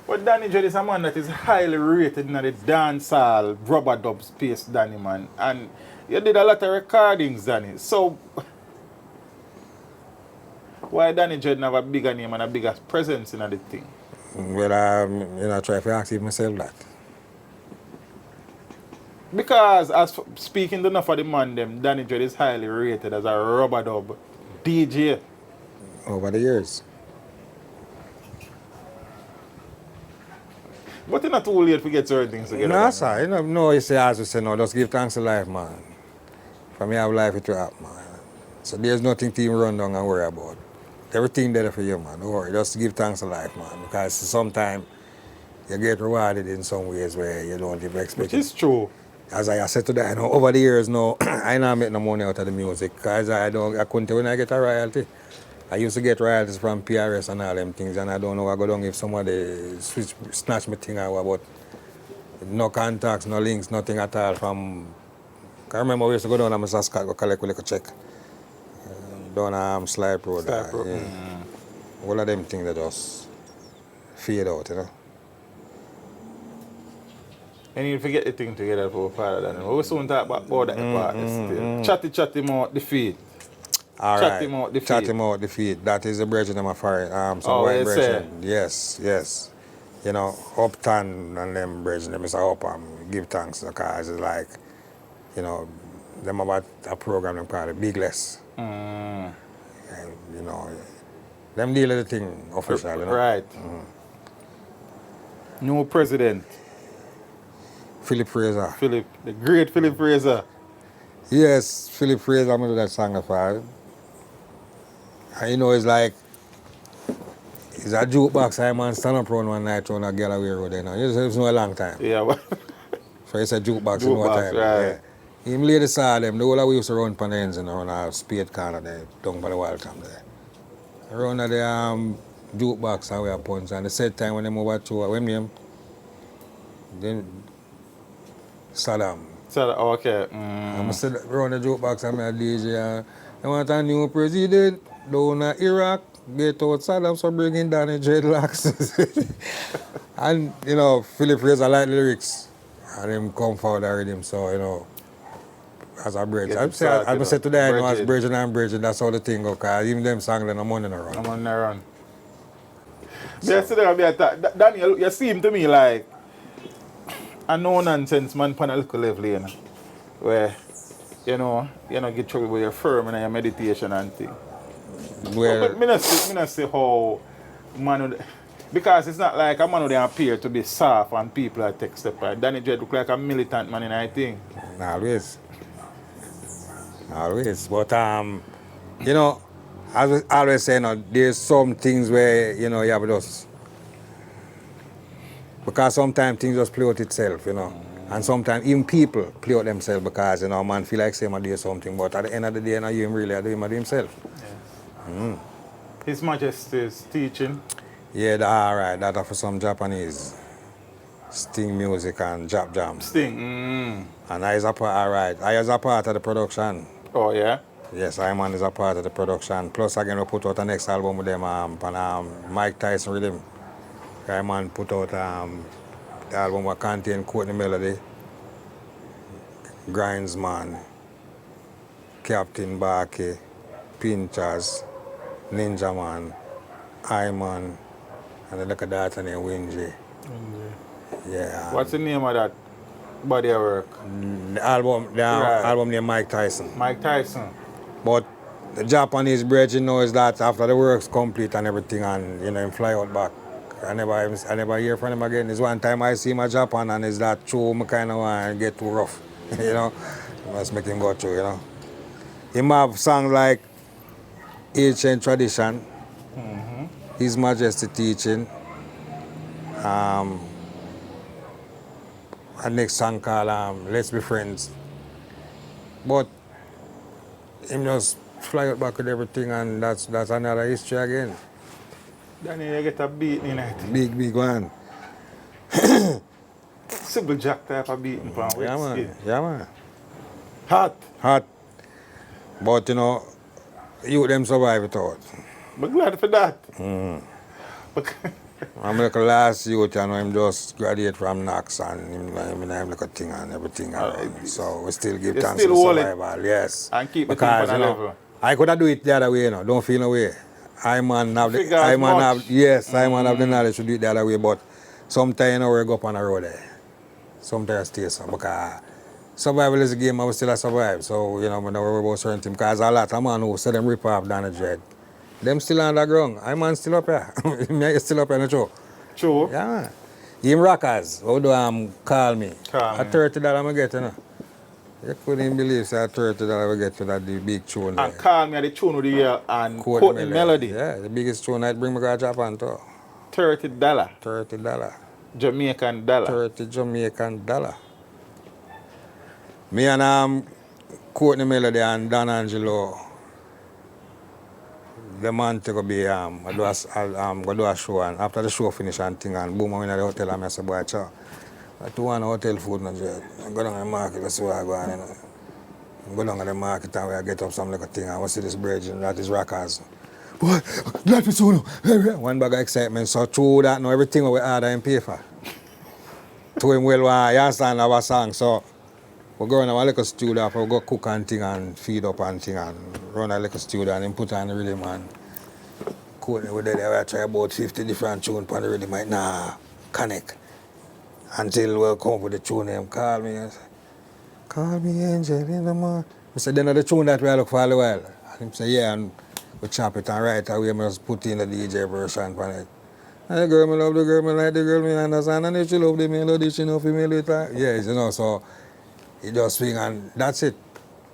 But Danny J is a man that is highly rated in the dancehall, rubber dub space, Danny, man. And you did a lot of recordings, Danny. So, why Danny J have a bigger name and a bigger presence in the thing? Well, you know, I try to ask myself that. Because, as speaking enough of the man, them, Danny J is highly rated as a rubber dub DJ. Over the years. But it's not too late to get certain things together. No, sir. You know, no, you say, as you say, no, just give thanks to life, man. For me, I have life, it will happen, man. So there's nothing to even run down and worry about. Everything there for you, man. Don't worry. Just give thanks to life, man. Because sometimes you get rewarded in some ways where you don't even expect Which is true. as I said to that, over the years now, I not make no money out of the music because I couldn't tell when I get a royalty. I used to get royalties from PRS and all them things, and I don't know I go down if somebody snatch me thing or what, but no contacts, no links, nothing at all from. I remember we used to go down to Mr. Scott, go collect a little check. Down Slide Road. Yeah. All of them things that just fade out, And you forget the thing together for father. We will soon talk about that part still. Chatty more defeat. All Chat right. him out defeat. Chat him out defeat. That is the brethren of my foreign. Some white brethren. Yes. Uptown and them brethren, them is up and give thanks because it's like, them about a program them called Big Less. And, them deal with the thing official, Right. New president. Philip Fraser. The great Philip Fraser. Yes, Philip Fraser, I'm going to do that song for him. And it's like, it's a jukebox, I man stand up around one night on a Galloway Road, It's no a long time. Yeah, but So it's a jukebox in no time. Right. Yeah. Him lady saw them, the whole of we used to run on the ends and around a spade corner there, down by the Welcome there. Around the jukebox and we are punch, and the said time when they move out to, what name? Then Saddam. Okay. I'm sit around the jukebox and I'm a DJ and I want a new president down in Iraq, get out Saddam, so bring in Danny dreadlocks. And, Philip Fraser like lyrics and him come forward and read him, so, as a bridge. I'm saying today, as bridging and bridging, that's how the thing go, because even them songs, then I'm on the run. I'm on the run. So. Daniel, you seem to me like a no-nonsense man on a little level, where, get trouble with your firm and your meditation and things. Well, but I not say how man would, because it's not like a man would appear to be soft and people are take step by. Danny Dread look like a militant man in I think. Always. But as I always say, there's some things where, you have just, because sometimes things just play out itself, And sometimes even people play out themselves because, man feel like saying I do something, but at the end of the day, you him really do him himself. Yeah. His Majesty's teaching. Yeah, all right. That's for some Japanese sting music and jap jam. Sting. And I is a part, all right. I is a part of the production. Oh yeah. Yes, I man is a part of the production. Plus, again, we put out the next album with them and Mike Tyson rhythm. I man put out the album that contain Courtney Melody, Grindsman, Captain Barkey, Pinchers, Ninja Man, I-Man, and then look at that and then Wingy. Yeah. What's the name of that body of work? The album named Mike Tyson. Mike Tyson. But the Japanese brethren knows that after the work's complete and everything and him fly out back. I never hear from him again. It's one time I see him in Japan and it's that true I kind of want to get too rough. Must make him go through, Him have songs like Ancient Tradition, His Majesty Teaching, and next song called Let's Be Friends. But him just fly out back with everything and that's another history again. Danny, you get a beat in it. Big one. Simple jack type of beating pan. Yeah, man. Hot. But, you them survive it out. I'm glad for that. I'm like a last youth, him just graduate from Knox and him like a thing and everything. So we still give thanks to the survival, yes. And keep the thing on a level. I could have do it the other way, Don't feel no way. I man have the knowledge to do it the other way, but sometimes we go up on the road there. Sometimes I stay so because survival is a game and we still survive. So, we don't worry about certain things because a lot of man who say them rip off Danny Dread. Them still underground. I man still up here. Me still up here in the show. True. Yeah, man. Him rockers, how do call me? A $30 I get, You couldn't believe that $30 we get to that the big tune. And call me at the tune of the year and Courtney Melody. Yeah, the biggest tune I'd bring me to Japan too. $30. $30. Jamaican dollar. $30 Jamaican dollar. Me and Courtney Melody and Don Angelo, the man to go be go do a show, and after the show finish and thing and boom, I'm in the hotel and I say, boy, chow, I do want hotel food no jet. I go down to the market, that's where I go on, you know. I go down to the market and I get up some little thing and I see this bridge and that is Rockers. Boy, glad for soon. One bag of excitement, so through that now everything we order and pay for. To him well, you understand our song, so we go in our little studio, we go cook and thing and feed up and thing and run a little studio and then put on the rhythm and Courtney with there, I try about 50 different tunes on the rhythm, like, nah, connect. Until we come up with the tune, him call me and say, call me angel in the morning. I said, then the tune that we look for a while. And he said, yeah, and we chop it and right away, I just put in the DJ version on it. And the girl, me love the girl, me like the girl, me understand, and if she love the melody, she know female with her. Yes, you know, so he just swing and that's it.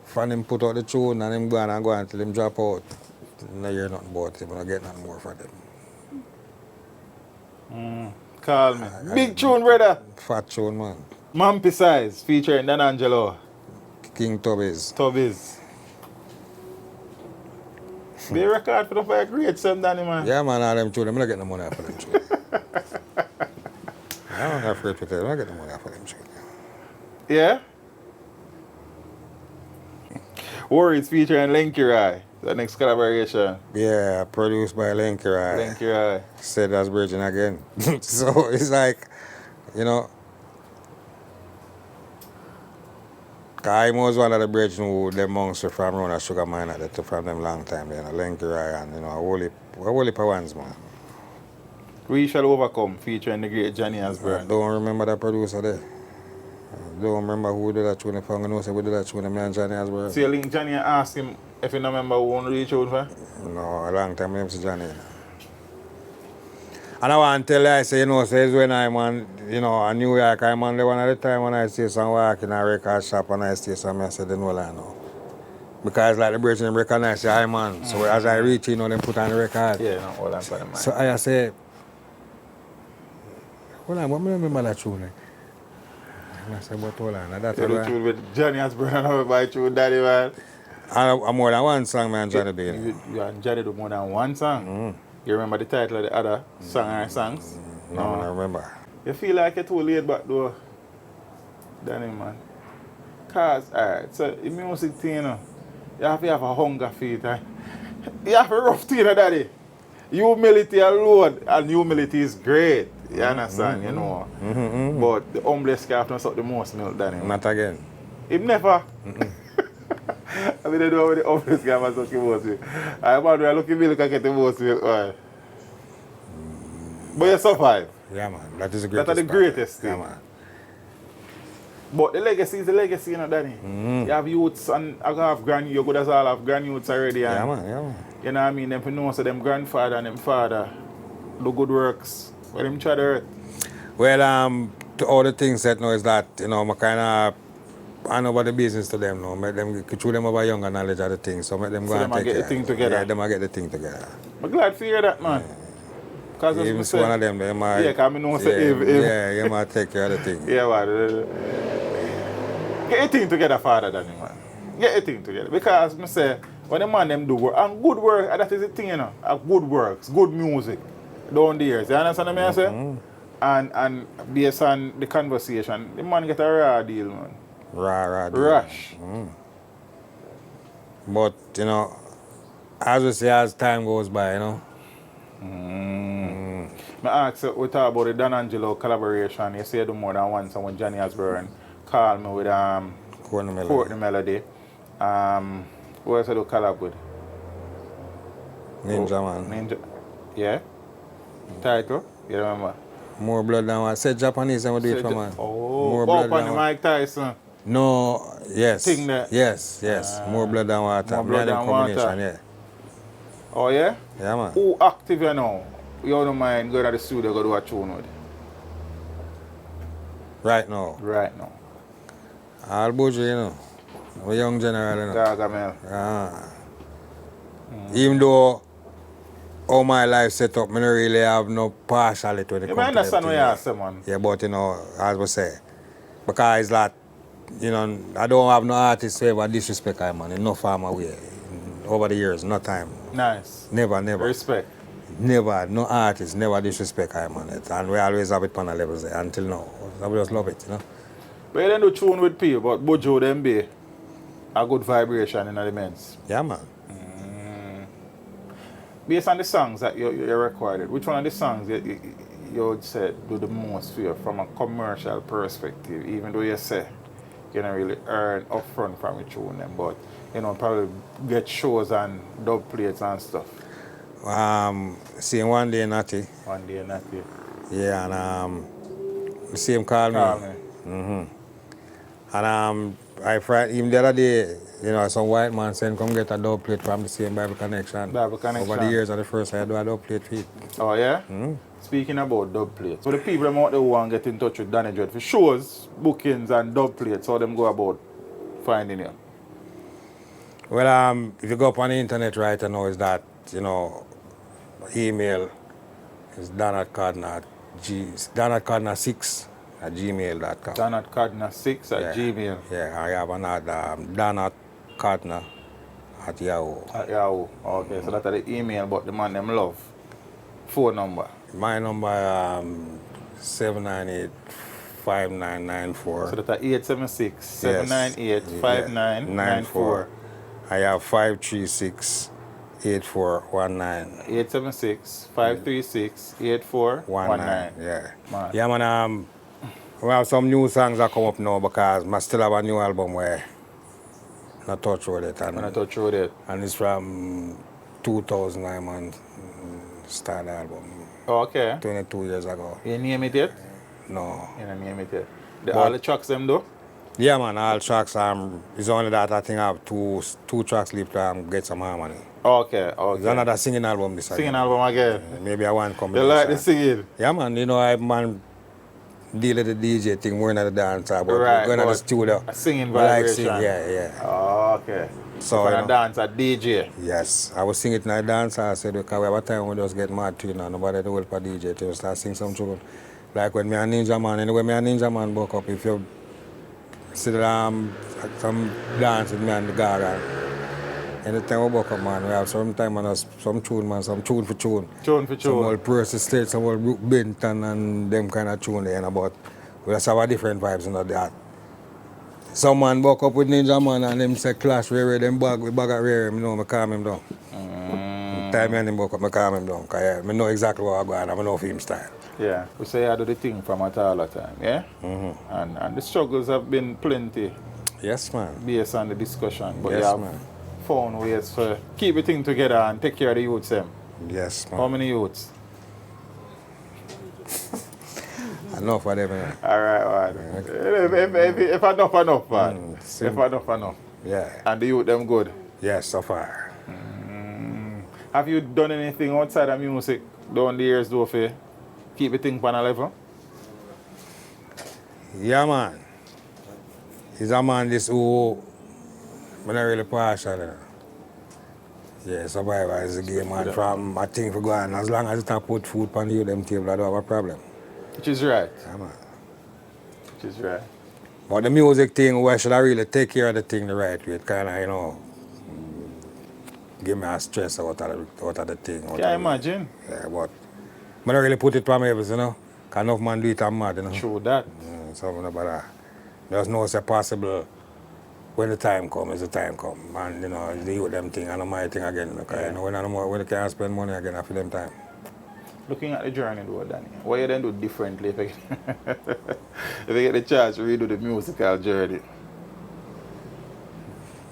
From him put out the tune and him go on until him drop out. No hear nothing about him, I don't get nothing more from them. Call me. Big tune, brother. Fat tune, man. Mampy Size featuring Dan Angelo. King Tubby's. Tubby's. They record for the fire great some Danny, man. Yeah, man, all them tune, I'm not getting the money for them tune. I'm not afraid to tell you, I'm not getting the money for them tune. Yeah? Worries featuring Linky Rai. The next collaboration. Yeah, produced by Linky Rai. Linky Rai. Said as Virgin again. So it's like, you know, I was one of the bridge who the monster from around a sugar mine at the from them long time, you know, Linky Rai and, you know, a whole heap of ones, man. We Shall Overcome featuring the great Johnny Osborne. I don't remember that producer there. I don't remember who did that tune. If I know, say we did that tune, me and Johnny Osborne. So you link Johnny and ask him if you don't remember who won the tune for? No, a long time I see Johnny. And I want to tell you, I say, you know, says when I'm on, you know, in New York, I'm on the one at the time when I see some work in a record shop and I see some, I say, they know that now. Because like the bridge them recognize the I'm on. So as I reach, you know, them put on the record. Yeah, no, all that's what I'm So I say, hold on, what me remember that tune? And I said, but hold on, that's the tune with Johnny Osborne and everybody tune Daddy, man. And more than one song, man, Johnny doing. You and Johnny do more than one song. You remember the title of the other song or songs? No, I don't remember. You feel like you're too laid back though, Danny, man. Cause, alright, so the music thing, you know, you have to have a hunger for it. You have a rough thing, Daddy. Humility alone, and humility is great. You understand, you know. But the humblest calf don't suck the most milk, Danny. Not again. Him never. I mean, they do the humblest calf and suck the most milk. I'm out there looking milk and get the most milk. Right. But you survive. Yeah, man. That is the greatest. That's the greatest thing. Yeah, man. But the legacy is the legacy, you know, Danny. You have youths and I have grand, you good as all have grand youths already. And, Yeah, man. Yeah, man. you know what I mean? Them know so them grandfather and them father do good works. But them try to hurt. Well, to all the things that know is that, you know, I kind of I know about the business to them now. Make them through them over younger knowledge of the things. So make them go So and them a take get the thing together. Yeah, them a get the thing together. I'm glad to hear that, man. Because Even so one of them, they might. yeah, because I know say if. Yeah, you might take care of the thing. Yeah, man. Get your thing together, father, Danny, man. Get your thing together. Because I say, when the man them do work, and good work, and that is the thing, you know, good works, good music, down the years. You understand what I say? And based on the conversation, the man get a raw deal, man. Raw deal. Rush. But, you know, as we say, as time goes by, you know. I ask you, we talk about the Dan Angelo collaboration. You say you do more than one song with Johnny Osborne. Call me with Courtney Melody. Who else I do collab with? Ninja Man. Ninja. Yeah? Title? You remember? More blood than water. Say Japanese and we do it for man. Oh, More blood on than the water. Mike Tyson. No, yes. Thing there. Yes. More blood than water. More blood than water. Yeah. Oh, yeah? Yeah, man. Who active you now? You don't mind going to the studio go do a tune with? Right now. Right now. All bougie, you know. I'm a young general, you know. Gargamel. Even though all my life set up, I don't really have no partiality when it You comes to understand what everything. you say, man. Yeah, but you know, as we say, because that you know, I don't have no artist who ever disrespect I, man, in no farm away. Over the years, no time. Nice. Never, never. Respect. Never, no artist never disrespect I, man. And we always have it on the levels there until now. I just love it, you know. But you don't do tune with people, but Bojo them be a good vibration in the men's. Yeah, man. Based on the songs that you recorded, which one of the songs you would say do the most for you from a commercial perspective, even though you say you don't really earn upfront from your tune them, but you know, probably get shows and dub plates and stuff. Same One Day Natty. One Day Natty. Yeah, and the same Call Me. And I fried him the other day, you know, some white man saying come get a dub plate from the same Bible Connection. Bible Connection. Over the years of the first I do a dub plate for it. Oh yeah? Speaking about dub plates, so the people them out there who want to get in touch with Danny Dread for shows, bookings and dub plates, how them go about finding you? Well, if you go up on the internet right now, is that, you know, email is donatcardner6@gmail.com. donatcardner6 at Gmail. Yeah, I have another donatcardner@yahoo. At Yahoo. Okay, so that's the email, but the man them love. Phone number. My number 798-5994. So that's 876-798-5994. I have 536-8419. 876-536-8419. Yeah. Man. Yeah, man. We have some new songs that come up now because I still have a new album where I touch with it. When I touch with it. And it's from 2000, I man, start the album. Okay. 22 years ago. You name it yet? No. You don't name it yet. All the tracks them do? Yeah, man, all tracks. It's only that I think I have two tracks left to get some harmony. Okay. It's another singing album this Singing album again. Maybe I want to come. You like the singing? Yeah, man. You know, I deal with the DJ thing more than the dancer, but Right, going to the studio. A singing I like vibration. sing, yeah. Okay. So when you I know, dance at DJ. yes, I was singing it in the dance. I said, because we have a time when we just get mad to, you know, nobody do help a DJ to start sing some tune. Like when me and Ninja Man, anyway, me and Ninja Man broke up, if you see some dance with me and the Gaga, anytime we broke up, man, we have some time on us, some tune, man, some tune for tune. Tune for tune. Some old Percy State, some old Brook Benton and them kind of tune there, but we just have a different vibes in that. Some man broke up with Ninja Man and them say clash where them bag at rare, you know, I calm him down. Time me and him broke up, I calm him down, because I know exactly what I'm going, I know film style. Yeah, we say I do the thing from at all the time, yeah? And the struggles have been plenty. Yes, man. Based on the discussion, but Yes, you have man. found ways to keep the thing together and take care of the youths them. Yes, man. How many youths? Enough for them, man. All right. If enough, man. If enough. Yeah. And the youth them good. Yes, so far. Have you done anything outside of music down the years though for keep the thing on a level? Yeah, man. He's a man this who I'm not really partial, you know. Yeah, survivor is a game, man. From a thing for going, as long as it can put food on you, them table, I don't have a problem. Which is right. Yeah, man. Which is right. But the music thing, why should I really take care of the thing the right way? It kind of, you know, give me a stress out of the thing. Yeah, imagine. Yeah, but I don't really put it on my head, you know. Because enough man do it, I'm mad, you know. True that. Something about that. There's no say possible when the time comes, the time comes. And, you know, they do them thing and my thing again. Because, you know, when they can't spend money again after them time. Looking at the journey though, Danny, what you then do differently if you get the chance to redo the musical journey?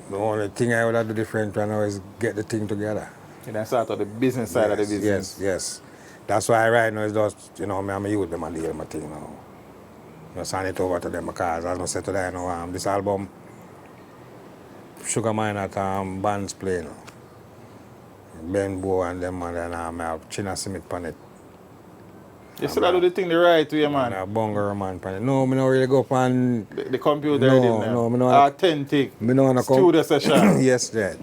The only thing I would have to do different right now is get the thing together. You then start on the business side of the business. Yes. That's why right now it's just, you know, I'm a youth them and deal with my thing now. I send it over to them because as I said today, you know, this album, Sugar Mine at bands play now. Ben Bo and them and then I have China Smith on it. You still do the thing the right way, man. And a Bongo man on it. No, I don't really go up on the computer. No, I don't authentic studio session. Yes, Jed.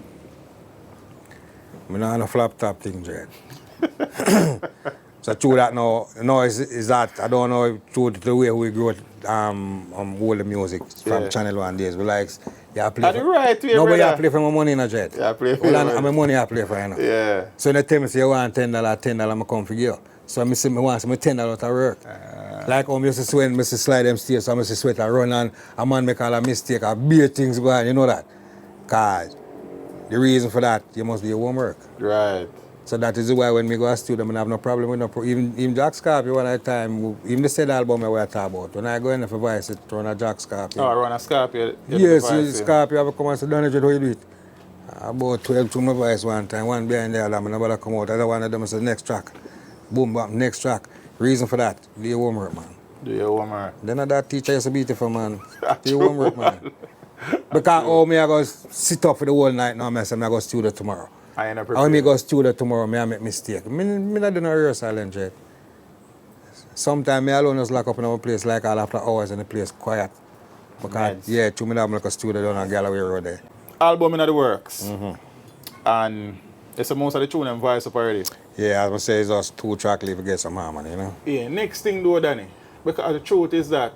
I don't have a flap top thing, Jed. So through that now is that I don't know through the way we grew all the music from Yeah. Channel 1 days. We like yeah play Are you right way, no, but brother? you play for my money in a jet. Yeah, play for well, your I'm money. money I play for you know. Yeah. So they tell me say you want $10, I come for you. So I say me want some $10 out of work. Like how I used to sweat, I used to slide them stairs, so I used to sweat and run and a man make all a mistake, a big things go on, you know that? Cause the reason for that, you must be your homework. Right. So that is why when we go to studio, I have no problem with even Jack Scarpy one at a time, even the said album I talk about. When I go in for voice, it run a Jack Scarpy. Oh, run a Scorpio. Yes, Scarpy have come and say, Donny, how you do it? About 12 to my voice one time, one behind the other, and nobody come out. Other one of them said, next track. Boom, bam, next track. Reason for that, do your homework, man. Do your homework. Then that teacher is beautiful, man. Do your homework, man. Because oh, me I go sit up for the whole night now, I say, I go studio tomorrow. I ain't When me go studio tomorrow, I make mistake. Me not do no rehearsal and shit. Sometimes me alone just lock up in our place like all after hours and the place quiet. Because Nice. yeah, to me have like a studio down on Galloway Road there. Album in the works. And it's most of the tune and voice up already. Yeah, as I say, it's just 2 track leave to get some harmony, you know. Yeah, next thing though, Danny, because the truth is that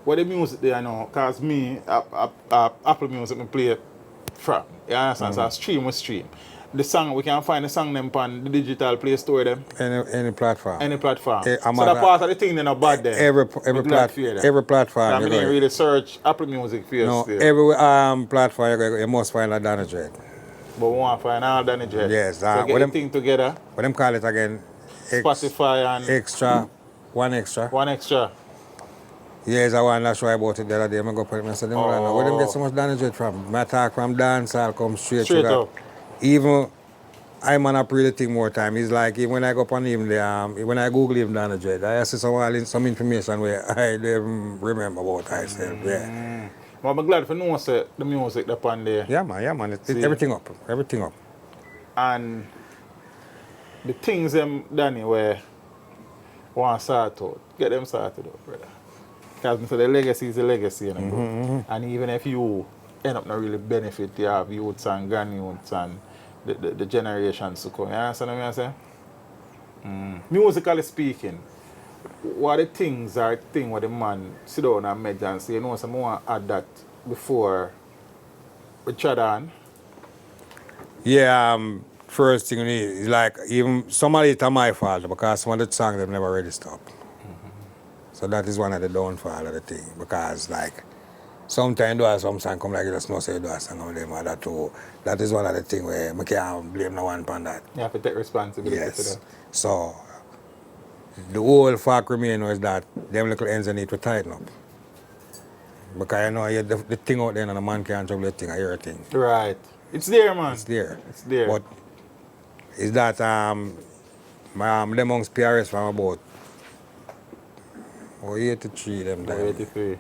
what the music there now, cause me, Apple Music, me play from. You understand? So I stream with stream. The song, we can find the song them on the digital Play Store them. Any platform. Any platform. Eh, So that part of the thing they're not bad then. Every platform. I you mean, go. really search Apple Music for No, still. every platform you must find a Donny Dread. But we want to find all Danny Jet. Yes, So what get the them- thing together, What them call it again? Spotify and Extra. One extra. one extra. Yes, I want to show you about it the other day. I'm going to put it. I said, where them get so much Donny Dread from? My talk from Dancehall come straight Straight to that. up. Even I'm on a pretty thing more time. It's like even when I go up on him, when I Google him Donny Dread, I see some information where I don't even remember about myself. Yeah. But I'm glad for know say the music up on there. Yeah, man. It's See? everything up. Everything up. And the things them Danny where want to sort out, get them sorted out, brother. Because the legacy is the legacy, you know, bro. And even if you end up not really benefit, you have youths and grandyouths and the generations to come. You understand what I'm saying? Musically speaking, what the things are thing where the man sit down and measure and say, you know, so I want to add that before we chat on. Yeah, first thing you need is like even somebody it's my fault because some of the songs have never really stopped. So that is one of the downfall of the thing because like sometimes do have some song come like you just know say you do a song of them or that too. That is one of the thing where I can't blame no one on that. You have to take responsibility for Yes. that. So the whole fact remains is that them little ends need to tighten up. Because you know the thing out there and the man can't juggle the thing, I hear a thing. Right. It's there, man. It's there. It's there. But is that them amongst PRS from about 83 them time. 83.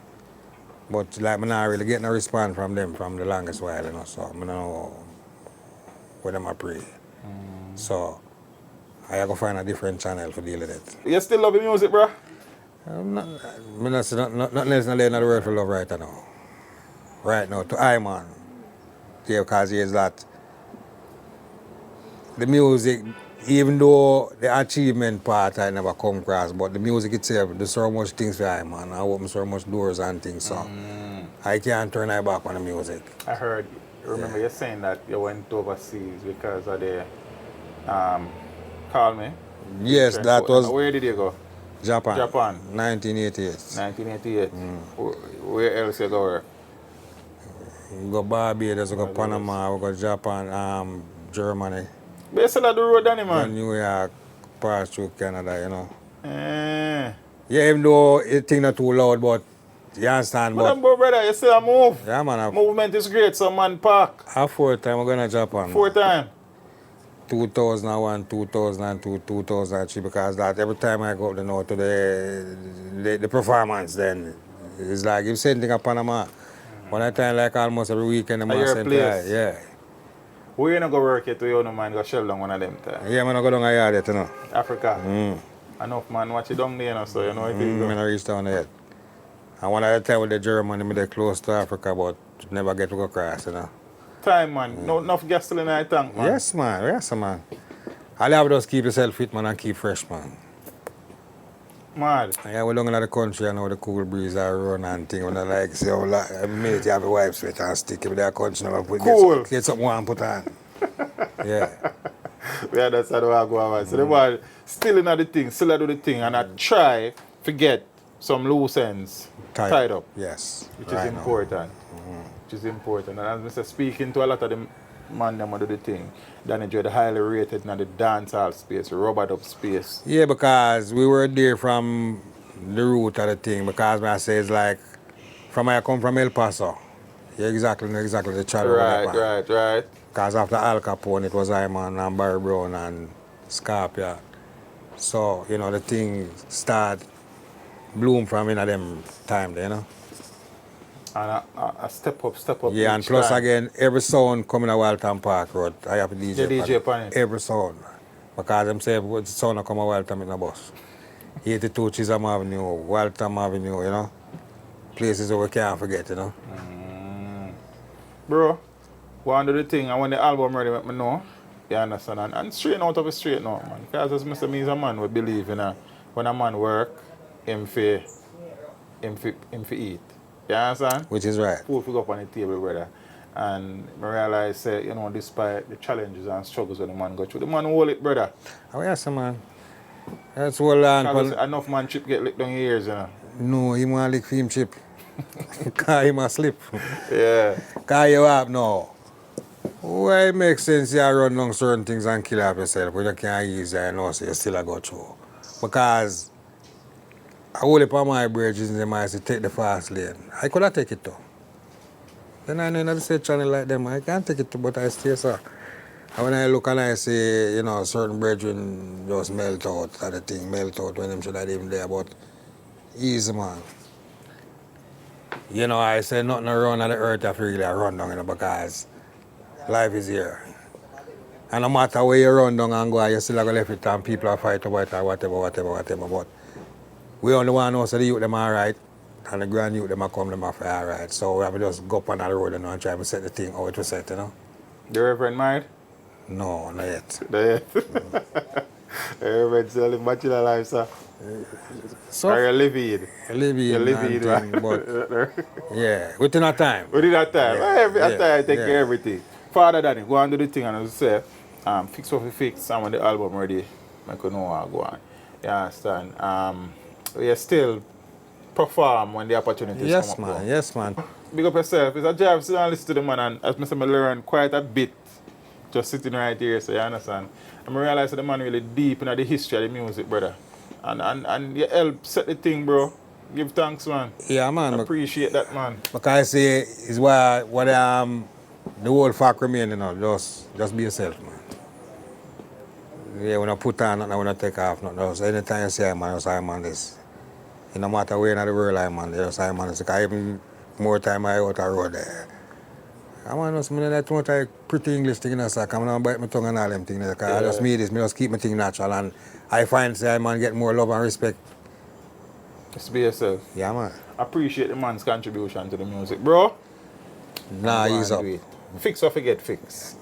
But like I'm not really getting a response from them from the longest while, you know. So I don't know where them I pray. So I have to find a different channel to deal with it. You still love the music, bro? I'm not nothing else in the world for love right now. Right now, to I man. Yeah, because he is that the music, even though the achievement part I never come across, but the music itself, there's so much things for I man. I open so much doors and things, so I can't turn my back on the music. I heard, remember you saying that you went overseas because of the, call me. Yes, that was Where did you go? Japan. Japan. 1988. 1988. Where else you go work? We go Barbados, we go Panama, we go Japan, Germany, But you still at the road, Danny, go man? New York, pass through Canada, you know. Eh. Yeah, even though it thing not too loud, but you understand, But but brother, you still move. yeah man, Movement is great, so man park. a 4th time we're going to Japan. 4 times. 2001, 2002, 2003, because that every time I go up there to the performance then, it's like if same thing at Panama. One time like almost every weekend, I'm At your same place? time. Yeah. Where you not go work it to you no man go shell down one of them time? Yeah, man, I go down a yard yet, you know. Africa. Enough man watch it down there, you know, so you know it is. I reach down there yet. And one of the time with the German, they close to Africa, but never get to go across, you know. Time, man. No enough gas still in the tank, man. Yes, man. Yes, man. All you have to just keep yourself fit, man, and keep fresh, man. Mad. Yeah, we don't in the country and know the cool breeze are run and thing. When I like say, oh, like, I mate, you have a wife sweat and stick. If they're country, now put Cool. get something one put on. Yeah. Yeah, that's how I go on. So the boy still in the thing, still do the thing, and I try to get some loose ends tied up. Yes. Which is important. Which is important. And as I speaking to a lot of them man them do the thing, then enjoy the highly rated in the dancehall space, rubber up space. Yeah, because we were there from the root of the thing. Because I say it's like, I come from El Paso. Yeah, exactly the channel. Right. Because after Al Capone, it was Iman and Barry Brown and Scarpia. So, you know, the thing start bloom from in them time there, you know. And I step up. Yeah, and plus time. Again, every sound coming to Walton Park Road, I have a DJ pan it. Every sound. Because them say the sound come to Walton in the bus. 82 Chisholm Avenue, Walton Avenue, you know. Places that we can't forget, you know. Bro, go on do the thing, and when the album ready, let me know. You understand? And straighten out of it straight now, man. Because as Mr. Me is a man we believe in when a man work, him for eat. You understand? Which is right. Food go up on the table, brother. And I realize, you know, despite the challenges and struggles that the man go through, the man hold it, brother. Oh, yes, man. That's well on. Enough man chip get licked down your ears, you know. No, he want lick for him chip. Because he must slip. Yeah. Because you have no. Why it makes sense you run down certain things and kill up yourself, but you can't easy and know so you still go through. Because I hold up on my bridges and them I say take the fast lane. I could have take it too. Then I know in the same channel like them, I can't take it too, but I stay so. And when I look and I see, you know, certain brethren just melt out, that the thing melt out when them should have even there, but easy man. You know, I say nothing around on the earth I really run down, you know, because life is here. And no matter where you run down and go, you still have to left it and people are fighting about it or whatever. But we only want to know so the youth them are right and the grand youth them are come them are all right. So we have to just go up on the road and try to set the thing how it was set, you know. The Reverend married? No, not yet. Not yet. The Reverend still live bachelor life, sir. So, or you live in? You live in, right? But yeah, within a time. Within that time. Yeah. I take care of everything. Father Danny, go and do the thing and as I say, fix what we fix and when the album ready, I can know how to go on. You understand? We still perform when the opportunities come up. Yes, man. Big up yourself. It's a job to listen to the man and as I learn quite a bit just sitting right here, so you understand. And I realize that the man really deep in the history of the music, brother. And you help set the thing, bro. Give thanks, man. Yeah, man. I appreciate that, man. Because I say is what the whole fact remain, you know, just be yourself, man. Yeah, when I put on nothing, when I take off nothing. Just anytime you say I'm on this. It no matter where in the world I'm on, just I'm on this. Because even more time I out the road there. I'm on this, I don't want to pretty English thing, you know, so I'm not bite my tongue and all them things. Because I just me just keep my thing natural. And I find say I'm get more love and respect. Just be yourself. Yeah, man. I appreciate the man's contribution to the music, bro. Nah, he's up. Fix or forget fix.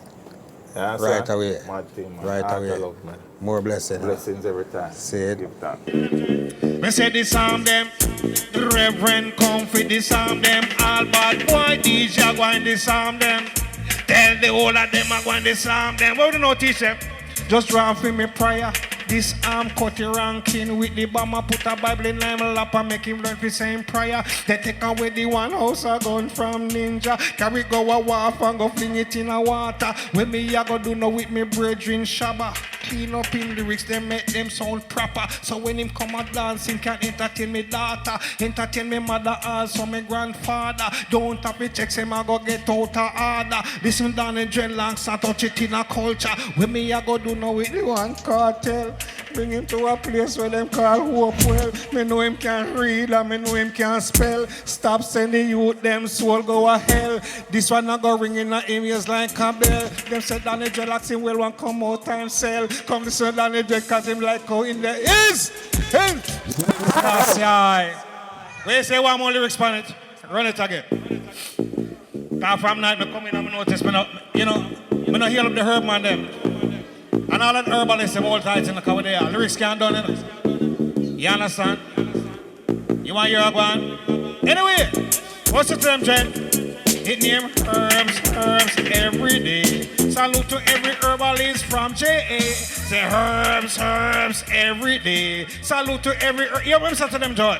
Yeah, right away. Mad thing, man. Right away. Love, man. More blessings. Blessings every time. Say it. Give thanks. Me say disarm them, the Reverend come fi disarm them. All bad boy DJ go and disarm them. Tell the whole of them I go and disarm them. What do you know, teach them? Just draw for me prayer. This arm cut the ranking with the bomber, put a Bible in my lap and make him learn the same prayer. They take away the one house a gun from ninja. Carry go a wharf and go fling it in a water. When me a go do no with me brethren Shabba. Clean up in lyrics, they make them sound proper. So when him come a dancing can entertain me daughter, entertain me mother also me grandfather. Don't have to check him I go get out of order. Listen down and dreadlocks and touch it in a culture. When me a go do no with the one cartel. Bring him to a place where them call hope well. Me know him can read and me know him can spell. Stop sending youth, them soul go a hell. This one not go ring in the ears like a bell. Them said Danny Dreadlocks him well one come out and sell. Come listen Danny Dread cause him like how in the ears. Hey! That's right. When you say one more lyrics on it, run it again. Cause from night me come in and me notice me not, you know, me not heal up the herb man them. And all that herbalists have all tights in the cover there. Lyrics can't done it. You understand? You want your one? Anyway, what's the term, Jen? It name herbs every day. Salute to every herbalist from JA. Say herbs every day. Salute to every you know what I'm saying to them, John?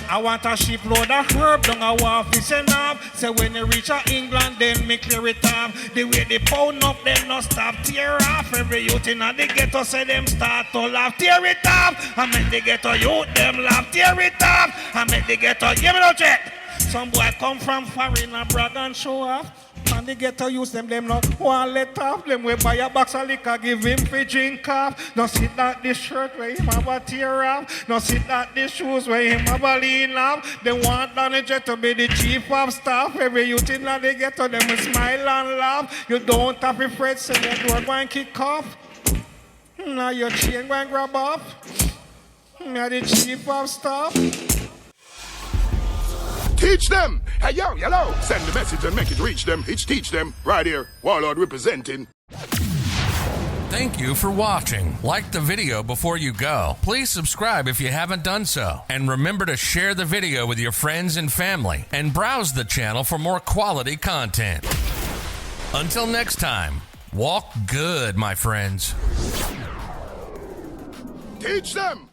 I want a ship load of herb, don't I want fish enough. Say when you reach England, then me clear it up. The way they pound up, them no stop, tear off. Every youth in the ghetto say them start to laugh, tear it up. I make the ghetto youth, them laugh, tear it up. I make the ghetto, give me no check. Some boy come from foreign and brag and show off. And they get to use them not one let off. Them we buy a box of liquor, give him for drink off. No sit that this shirt where him have a tear off. No sit that this shoes where him have a lean off. They want manager to be the chief of staff. Every youth in they get to them will smile and laugh. You don't have to fret, say the door go and kick off. Now your chain go and grab off. Now the chief of staff. Teach them. Hey, yo, hello. Send the message and make it reach them. It's teach them. Right here. Warlord representing. Thank you for watching. Like the video before you go. Please subscribe if you haven't done so. And remember to share the video with your friends and family. And browse the channel for more quality content. Until next time, walk good, my friends. Teach them.